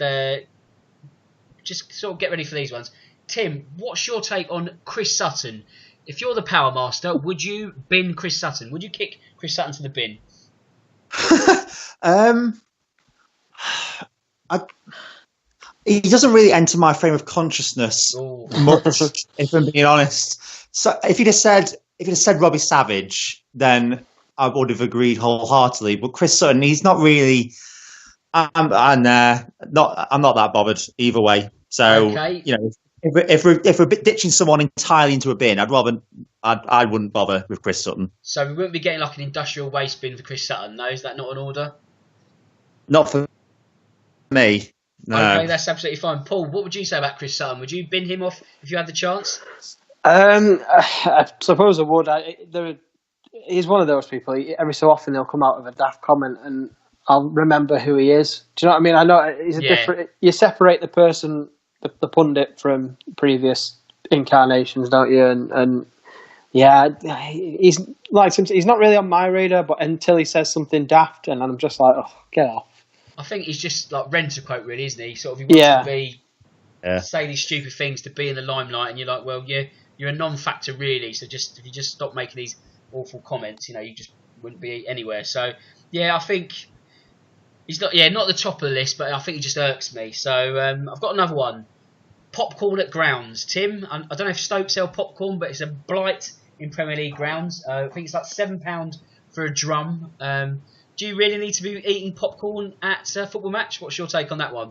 sort of get ready for these ones. Tim, what's your take on Chris Sutton? If you're the Power Master, would you bin Chris Sutton? Would you kick Chris Sutton to the bin? He doesn't really enter my frame of consciousness much, if I'm being honest. So if you'd have said Robbie Savage, then I would have agreed wholeheartedly. But Chris Sutton, he's not really. I'm not that bothered either way. So if we're ditching someone entirely into a bin, I wouldn't bother with Chris Sutton. So we wouldn't be getting like an industrial waste bin for Chris Sutton. No, is that not an order? Not for me. No. Okay, that's absolutely fine. Paul, what would you say about Chris Sutton? Would you bin him off if you had the chance? I suppose I would. He's one of those people. Every so often they'll come out with a daft comment, and I'll remember who he is. Do you know what I mean? I know he's different. You separate the person, the pundit, from previous incarnations, don't you? And yeah, he's not really on my radar. But until he says something daft, and I'm just like, oh, get off. I think he's just like rent-a-quote, really, isn't he? He wants to say these stupid things to be in the limelight, and you're like, well, you're a non-factor, really. So if you just stop making these awful comments, you just wouldn't be anywhere. So yeah, I think he's not the top of the list, but I think he just irks me. So I've got another one. Popcorn at grounds. Tim, I don't know if Stoke sell popcorn, but it's a blight in Premier League grounds. I think it's like £7 for a drum. Do you really need to be eating popcorn at a football match? What's your take on that one?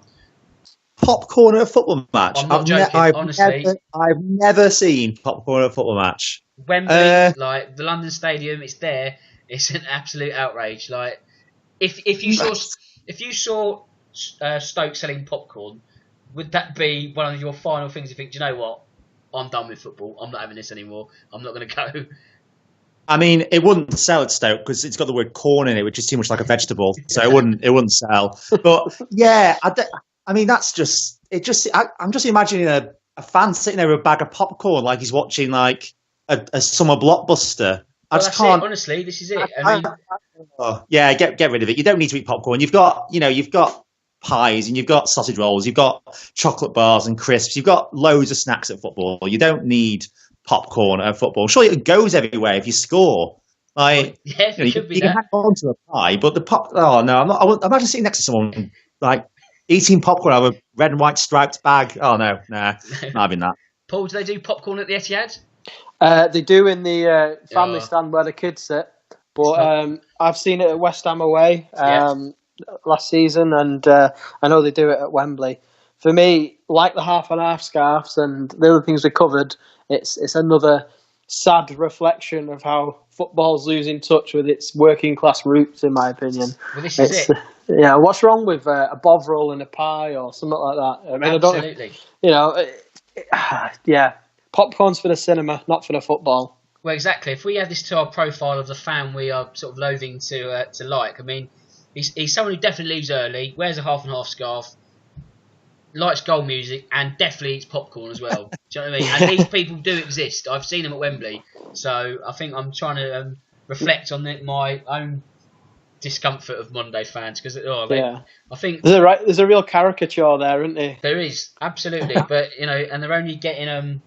Popcorn at a football match? I'm not joking, honestly. I've never seen popcorn at a football match. Wembley, like the London Stadium, it's there. It's an absolute outrage. Like, if you saw Stoke selling popcorn, would that be one of your final things? You think, do you know what? I'm done with football. I'm not having this anymore. I'm not going to go. I mean, it wouldn't sell at Stoke because it's got the word corn in it, which is too much like a vegetable. So it wouldn't sell. But yeah, I mean, that's just it. I'm just imagining a fan sitting there with a bag of popcorn, like he's watching like a summer blockbuster. I just can't. Honestly, this is it. I mean, yeah, get rid of it. You don't need to eat popcorn. You've got pies and you've got sausage rolls. You've got chocolate bars and crisps. You've got loads of snacks at football. You don't need popcorn at football. Surely it goes everywhere if you score. Like, yeah, you can hang on to a pie, but the pop. Oh no, I'm not. I won't imagine sitting next to someone like eating popcorn out of a red and white striped bag. Oh no, nah, not having that. Paul, do they do popcorn at the Etihad? They do in the family stand where the kids sit, but I've seen it at West Ham away last season, and I know they do it at Wembley. For me, like the half and half scarves and the other things we covered, it's another sad reflection of how football's losing touch with its working class roots, in my opinion. Well, this is it. Yeah, what's wrong with a bovril and a pie or something like that? I mean, absolutely. Yeah, popcorn's for the cinema, not for the football. Well, exactly. If we add this to our profile of the fan we are sort of loathing to like, I mean, he's someone who definitely leaves early, wears a half and half scarf, likes goal music, and definitely eats popcorn as well. Do you know what I mean? And these people do exist. I've seen them at Wembley, so I think I'm trying to reflect on my own discomfort of Monday fans because I think there's a real caricature there, isn't there? There is, absolutely, but and they're only getting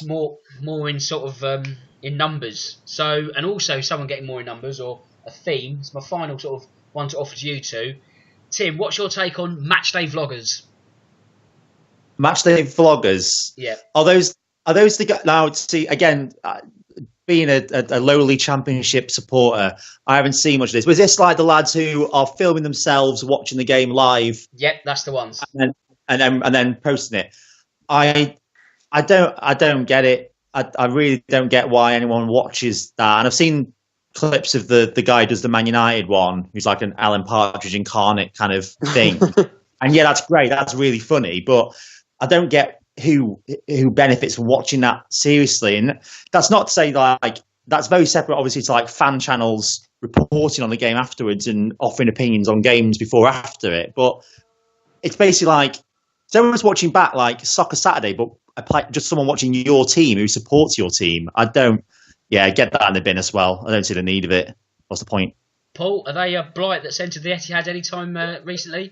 more in sort of in numbers. So, and also someone getting more in numbers or a theme. It's my final sort of one to offer to you two. Tim, what's your take on matchday vloggers? Matchday vloggers. Yeah. Are those the guys? Now, see again, being a lowly Championship supporter, I haven't seen much of this. Was this like the lads who are filming themselves watching the game live? Yep, that's the ones. And then posting it. I don't get it. I really don't get why anyone watches that. And I've seen clips of the guy who does the Man United one, who's like an Alan Partridge incarnate kind of thing. And yeah, that's great. That's really funny. But I don't get who benefits from watching that seriously. And that's not to say like that's very separate, obviously, to like fan channels reporting on the game afterwards and offering opinions on games before or after it. But it's basically like someone's watching back like Soccer Saturday, but just someone watching your team who supports your team. I don't. Yeah, get that in the bin as well. I don't see the need of it. What's the point? Paul, are they a blight that's entered the Etihad any time recently?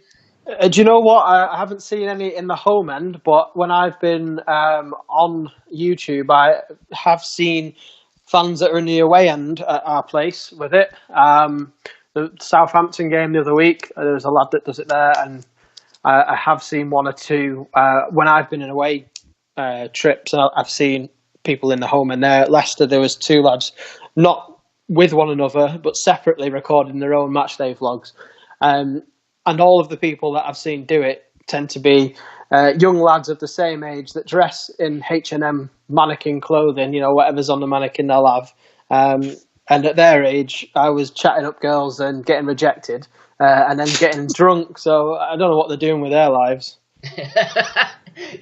Do you know what? I haven't seen any in the home end, but when I've been on YouTube, I have seen fans that are in the away end at our place with it. The Southampton game the other week, there was a lad that does it there, and I have seen one or two when I've been in away trips, and I've seen people in the home end there. At Leicester, there was two lads, not with one another, but separately recording their own matchday vlogs. And all of the people that I've seen do it tend to be young lads of the same age that dress in H&M mannequin clothing, whatever's on the mannequin they'll have. And at their age, I was chatting up girls and getting rejected and then getting drunk. So I don't know what they're doing with their lives.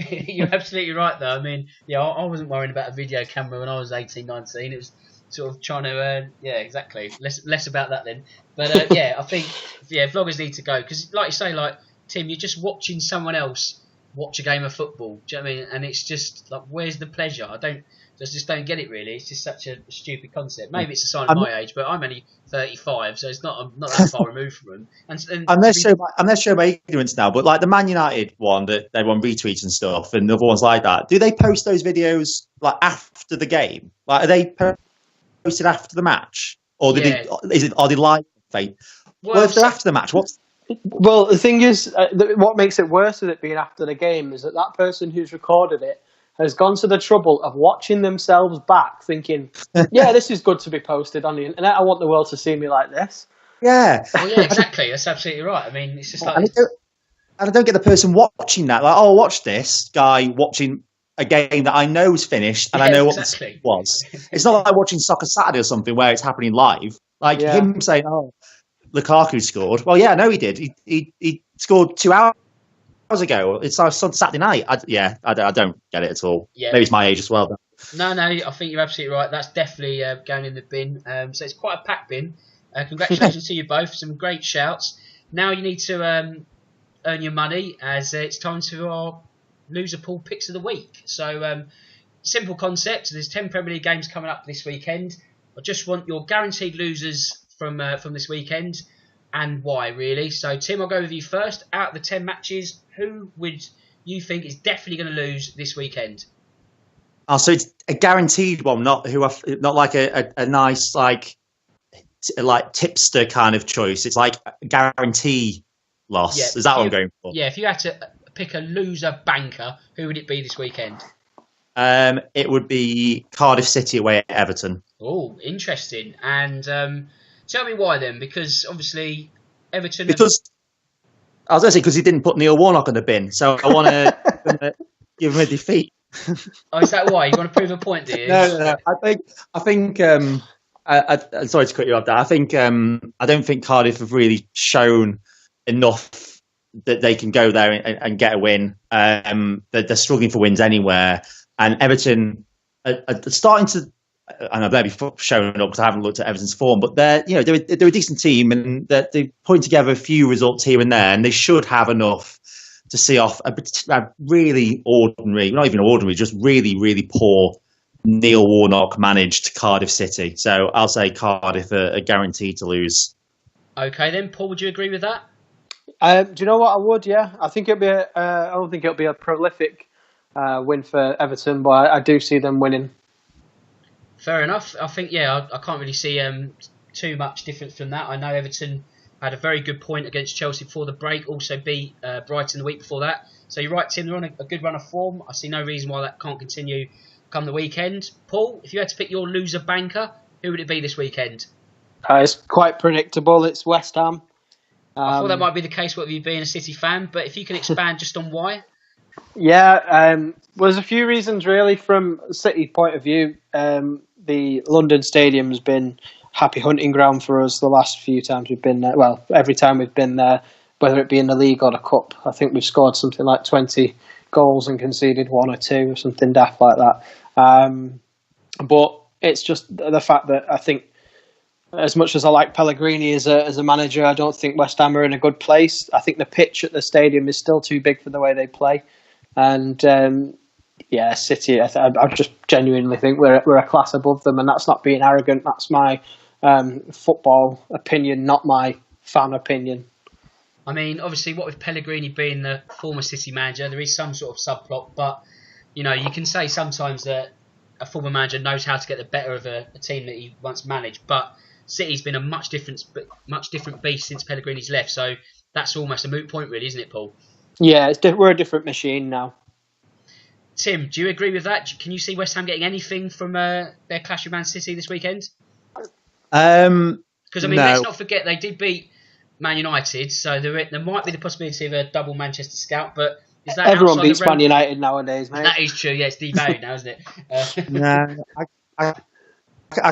You're absolutely right, though. I mean, I wasn't worrying about a video camera when I was 18, 19. It was sort of trying to, exactly. Less about that then. But I think, vloggers need to go because, like you say, like Tim, you're just watching someone else watch a game of football. Do you know what I mean? And it's just like, where's the pleasure? I just don't get it really. It's just such a stupid concept. Maybe it's a sign of my age, but I'm only 35, so it's not that far removed from them. And let's show my ignorance now. But like the Man United one that everyone retweets and stuff, and the other ones like that, do they post those videos like after the game? Like are they posted after the match, or are they live? Well, if they're after the match, Well, the thing is, what makes it worse with it being after the game is that person who's recorded it has gone to the trouble of watching themselves back, thinking, "Yeah, this is good to be posted on the internet. I want the world to see me like this." Yeah. Well, yeah, exactly. That's absolutely right. I mean, it's just like, and I don't get the person watching that. Like, watch this guy watching a game that I know is finished and I know what the score was. It's not like watching Soccer Saturday or something where it's happening live. Like him saying, Lukaku scored. Well, yeah, no, he did. He scored 2 hours hours ago. It's on Saturday night. I don't get it at all. Yeah. Maybe it's my age as well. But. No, I think you're absolutely right. That's definitely going in the bin. So it's quite a packed bin. Congratulations to you both. Some great shouts. Now you need to earn your money as it's time to our Loserpool picks of the week. So simple concept. There's 10 Premier League games coming up this weekend. I just want your guaranteed losers from this weekend and why, really. So Tim, I'll go with you first. Out of the 10 matches, who would you think is definitely going to lose this weekend? Oh, so it's a guaranteed one, not like a nice like tipster kind of choice. It's like a guarantee loss. Yeah, is that what I'm going for? Yeah, if you had to pick a loser banker, who would it be this weekend? It would be Cardiff City away at Everton. Oh, interesting. And tell me why then, because obviously Everton... I was going to say, because he didn't put Neil Warnock in the bin, so I want to give him a defeat. Oh, is that why? You want to prove a point, do you? No. I think. I'm sorry to cut you off there. I think. I don't think Cardiff have really shown enough that they can go there and get a win. They're struggling for wins anywhere, and Everton are starting to. And I've maybe shown up because I haven't looked at Everton's form, but they're a decent team and they're putting together a few results here and there, and they should have enough to see off a really ordinary, not even ordinary, just really, really poor Neil Warnock managed Cardiff City. So I'll say Cardiff are guaranteed to lose. Okay, then Paul, would you agree with that? Do you know what I would? Yeah, I think it'll be. I don't think it'll be a prolific win for Everton, but I do see them winning. Fair enough. I think I can't really see too much difference from that. I know Everton had a very good point against Chelsea before the break, also beat Brighton the week before that. So you're right, Tim, they're on a good run of form. I see no reason why that can't continue come the weekend. Paul, if you had to pick your loser banker, who would it be this weekend? It's quite predictable. It's West Ham. I thought that might be the case with you being a City fan, but if you can expand just on why. Yeah, there's a few reasons really from City point of view. The London Stadium's been happy hunting ground for us the last few times we've been there. Well, every time we've been there, whether it be in the league or the cup. I think we've scored something like 20 goals and conceded 1 or 2 or something daft like that. But it's just the fact that I think, as much as I like Pellegrini as a manager, I don't think West Ham are in a good place. I think the pitch at the stadium is still too big for the way they play. And City, I just genuinely think we're a class above them, and that's not being arrogant. That's my football opinion, not my fan opinion. I mean, obviously, what with Pellegrini being the former City manager, there is some sort of subplot, but you can say sometimes that a former manager knows how to get the better of a team that he once managed. But City's been a much different beast since Pellegrini's left, so that's almost a moot point, really, isn't it, Paul? Yeah, we're a different machine now. Tim, do you agree with that? Can you see West Ham getting anything from their clash with Man City this weekend? Because let's not forget they did beat Man United, so there might be the possibility of a double Manchester Scout. But is that everyone beats Man United nowadays, mate? That is true. Yeah, it's devalued now, isn't it? No, I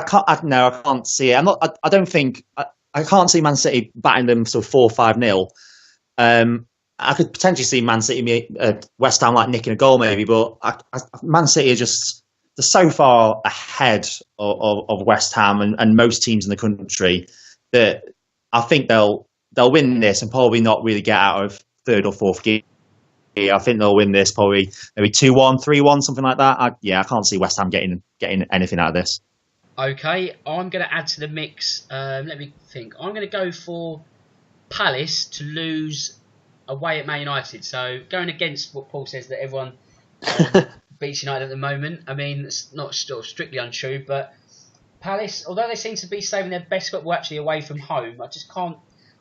can't. No, I can't see it. I don't think. I can't see Man City batting them 4-5-0. I could potentially see Man City, West Ham like nicking a goal maybe, but Man City are just they're so far ahead of West Ham and most teams in the country that I think they'll win this and probably not really get out of third or fourth gear. I think they'll win this probably maybe 2-1, 3-1, something like that. I can't see West Ham getting anything out of this. Okay, I'm going to add to the mix. Let me think. I'm going to go for Palace to lose away at Man United. So going against what Paul says that everyone beats United at the moment. I mean, it's not strictly untrue, but Palace, although they seem to be saving their best football actually away from home, I just can't.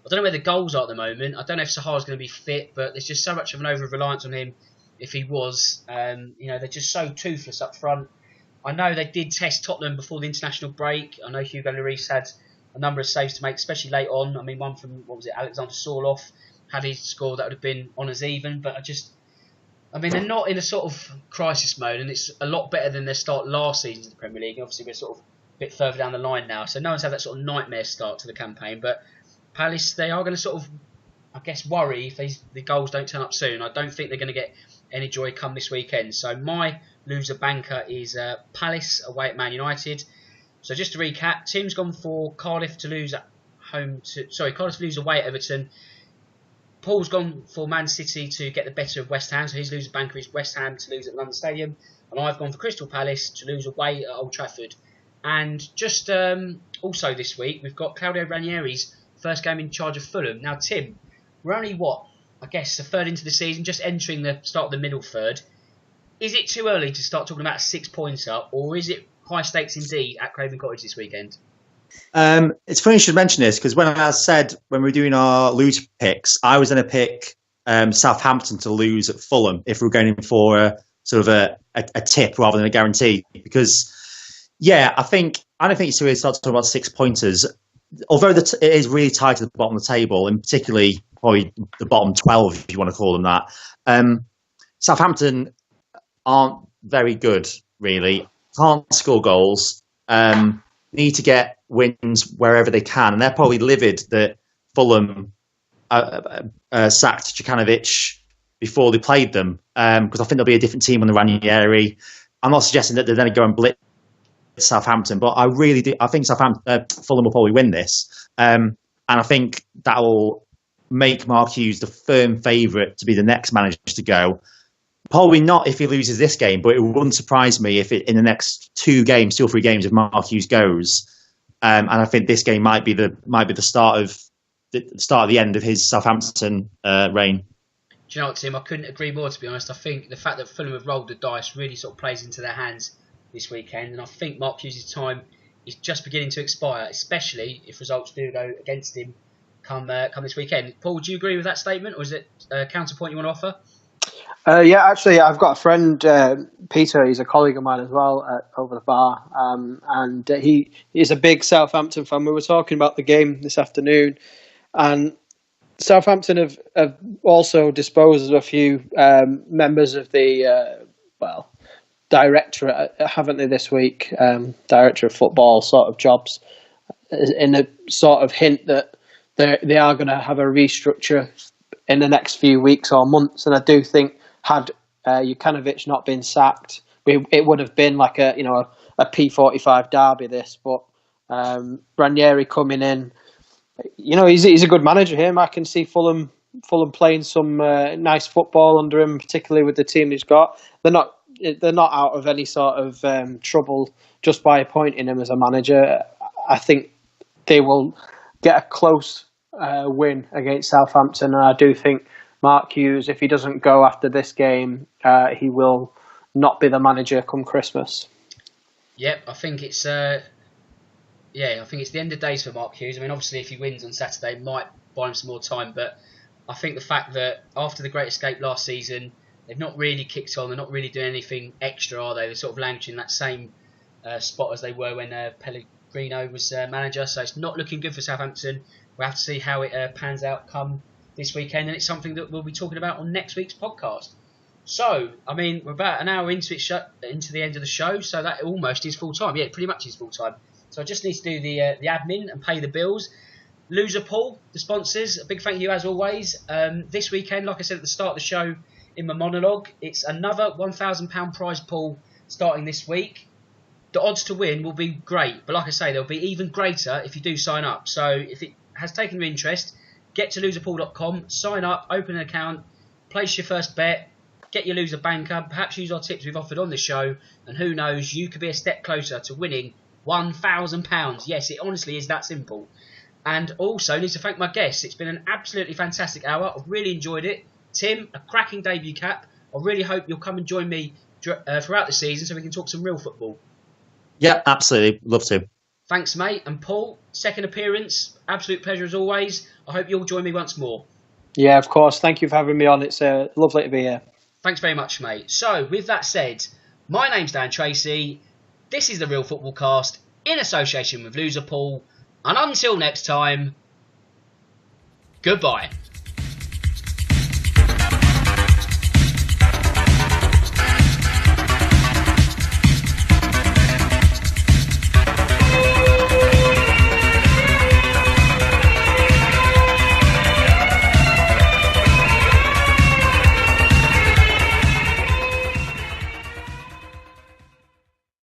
I don't know where the goals are at the moment. I don't know if Sahar's going to be fit, but there's just so much of an over-reliance on him if he was. They're just so toothless up front. I know they did test Tottenham before the international break. I know Hugo Lloris had a number of saves to make, especially late on. I mean, one from, Alexander Sorloth. Had he scored, that would have been honours even. But they're not in a sort of crisis mode, and it's a lot better than their start last season in the Premier League. Obviously, we're sort of a bit further down the line now, so no one's had that sort of nightmare start to the campaign. But Palace, they are going to sort of I guess, worry if the goals don't turn up soon. I don't think they're going to get any joy come this weekend. So my loser banker is Palace away at Man United. So just to recap, Tim's gone for Cardiff to lose Cardiff to lose away at Everton. Paul's gone for Man City to get the better of West Ham, so his loser banker is West Ham to lose at London Stadium. And I've gone for Crystal Palace to lose away at Old Trafford. And just also this week, we've got Claudio Ranieri's first game in charge of Fulham. Now, Tim, we're only, a third into the season, just entering the start of the middle third. Is it too early to start talking about a 6-pointer, or is it high stakes indeed at Craven Cottage this weekend? It's funny you should mention this, because when we were doing our loser picks, I was going to pick Southampton to lose at Fulham if we were going in for a tip rather than a guarantee. Because, I don't think it's too early to start talking about 6-pointers. Although it is really tight at the bottom of the table, and particularly probably the bottom 12, if you want to call them that. Southampton aren't very good, really. Can't score goals. Need to get wins wherever they can, and they're probably livid that Fulham sacked Djukanovic before they played them, because I think there'll be a different team on the Ranieri. I'm not suggesting that they're going to go and blitz Southampton, but I really do. I think Fulham will probably win this, and I think that will make Mark Hughes the firm favourite to be the next manager to go. Probably not if he loses this game, but it wouldn't surprise me if in the next 2 or 3 games, if Mark Hughes goes, and I think this game might be the start of the end of his Southampton reign. Do you know what, Tim? I couldn't agree more, to be honest. I think the fact that Fulham have rolled the dice really sort of plays into their hands this weekend, and I think Mark Hughes' time is just beginning to expire, especially if results do go against him come this weekend. Paul, do you agree with that statement, or is it a counterpoint you want to offer? Actually, I've got a friend, Peter. He's a colleague of mine as well over the bar, and he's a big Southampton fan. We were talking about the game this afternoon, and Southampton have also disposed of a few members of the directorate, haven't they, this week? Director of football sort of jobs, in a sort of hint that they are going to have a restructure in the next few weeks or months. And I do think, had Jukanovic not been sacked, it would have been like a P45 derby. This, but Ranieri coming in, he's a good manager here. I can see Fulham playing some nice football under him, particularly with the team he's got. They're not out of any sort of trouble just by appointing him as a manager. I think they will get a close win against Southampton, and I do think Mark Hughes, if he doesn't go after this game, he will not be the manager come Christmas. Yep, I think it's the end of days for Mark Hughes. I mean, obviously, if he wins on Saturday, it might buy him some more time, but I think the fact that after the Great Escape last season, they've not really kicked on. They're not really doing anything extra, are they? They're sort of languishing in that same spot as they were when Pellegrino was manager. So it's not looking good for Southampton. We'll have to see how it pans out come this weekend, and it's something that we'll be talking about on next week's podcast. So, I mean, we're about an hour into the end of the show, so that almost is full time. Yeah, it pretty much is full time. So I just need to do the admin and pay the bills. Loserpool, the sponsors, a big thank you as always. This weekend, like I said at the start of the show in my monologue, it's another £1,000 prize pool starting this week. The odds to win will be great, but like I say, they'll be even greater if you do sign up. So if it has taken your interest, get to loserpool.com, sign up, open an account, place your first bet, get your loser banker, perhaps use our tips we've offered on this show, and who knows, you could be a step closer to winning £1,000. Yes, it honestly is that simple. And also, need to thank my guests. It's been an absolutely fantastic hour. I've really enjoyed it. Tim, a cracking debut cap. I really hope you'll come and join me throughout the season so we can talk some real football. Yeah, absolutely. Love to. Thanks, mate. And Paul, second appearance. Absolute pleasure as always. I hope you'll join me once more. Yeah, of course. Thank you for having me on. It's lovely to be here. Thanks very much, mate. So, with that said, my name's Dan Tracy. This is the Real Football Cast in association with Loserpool. And until next time, goodbye.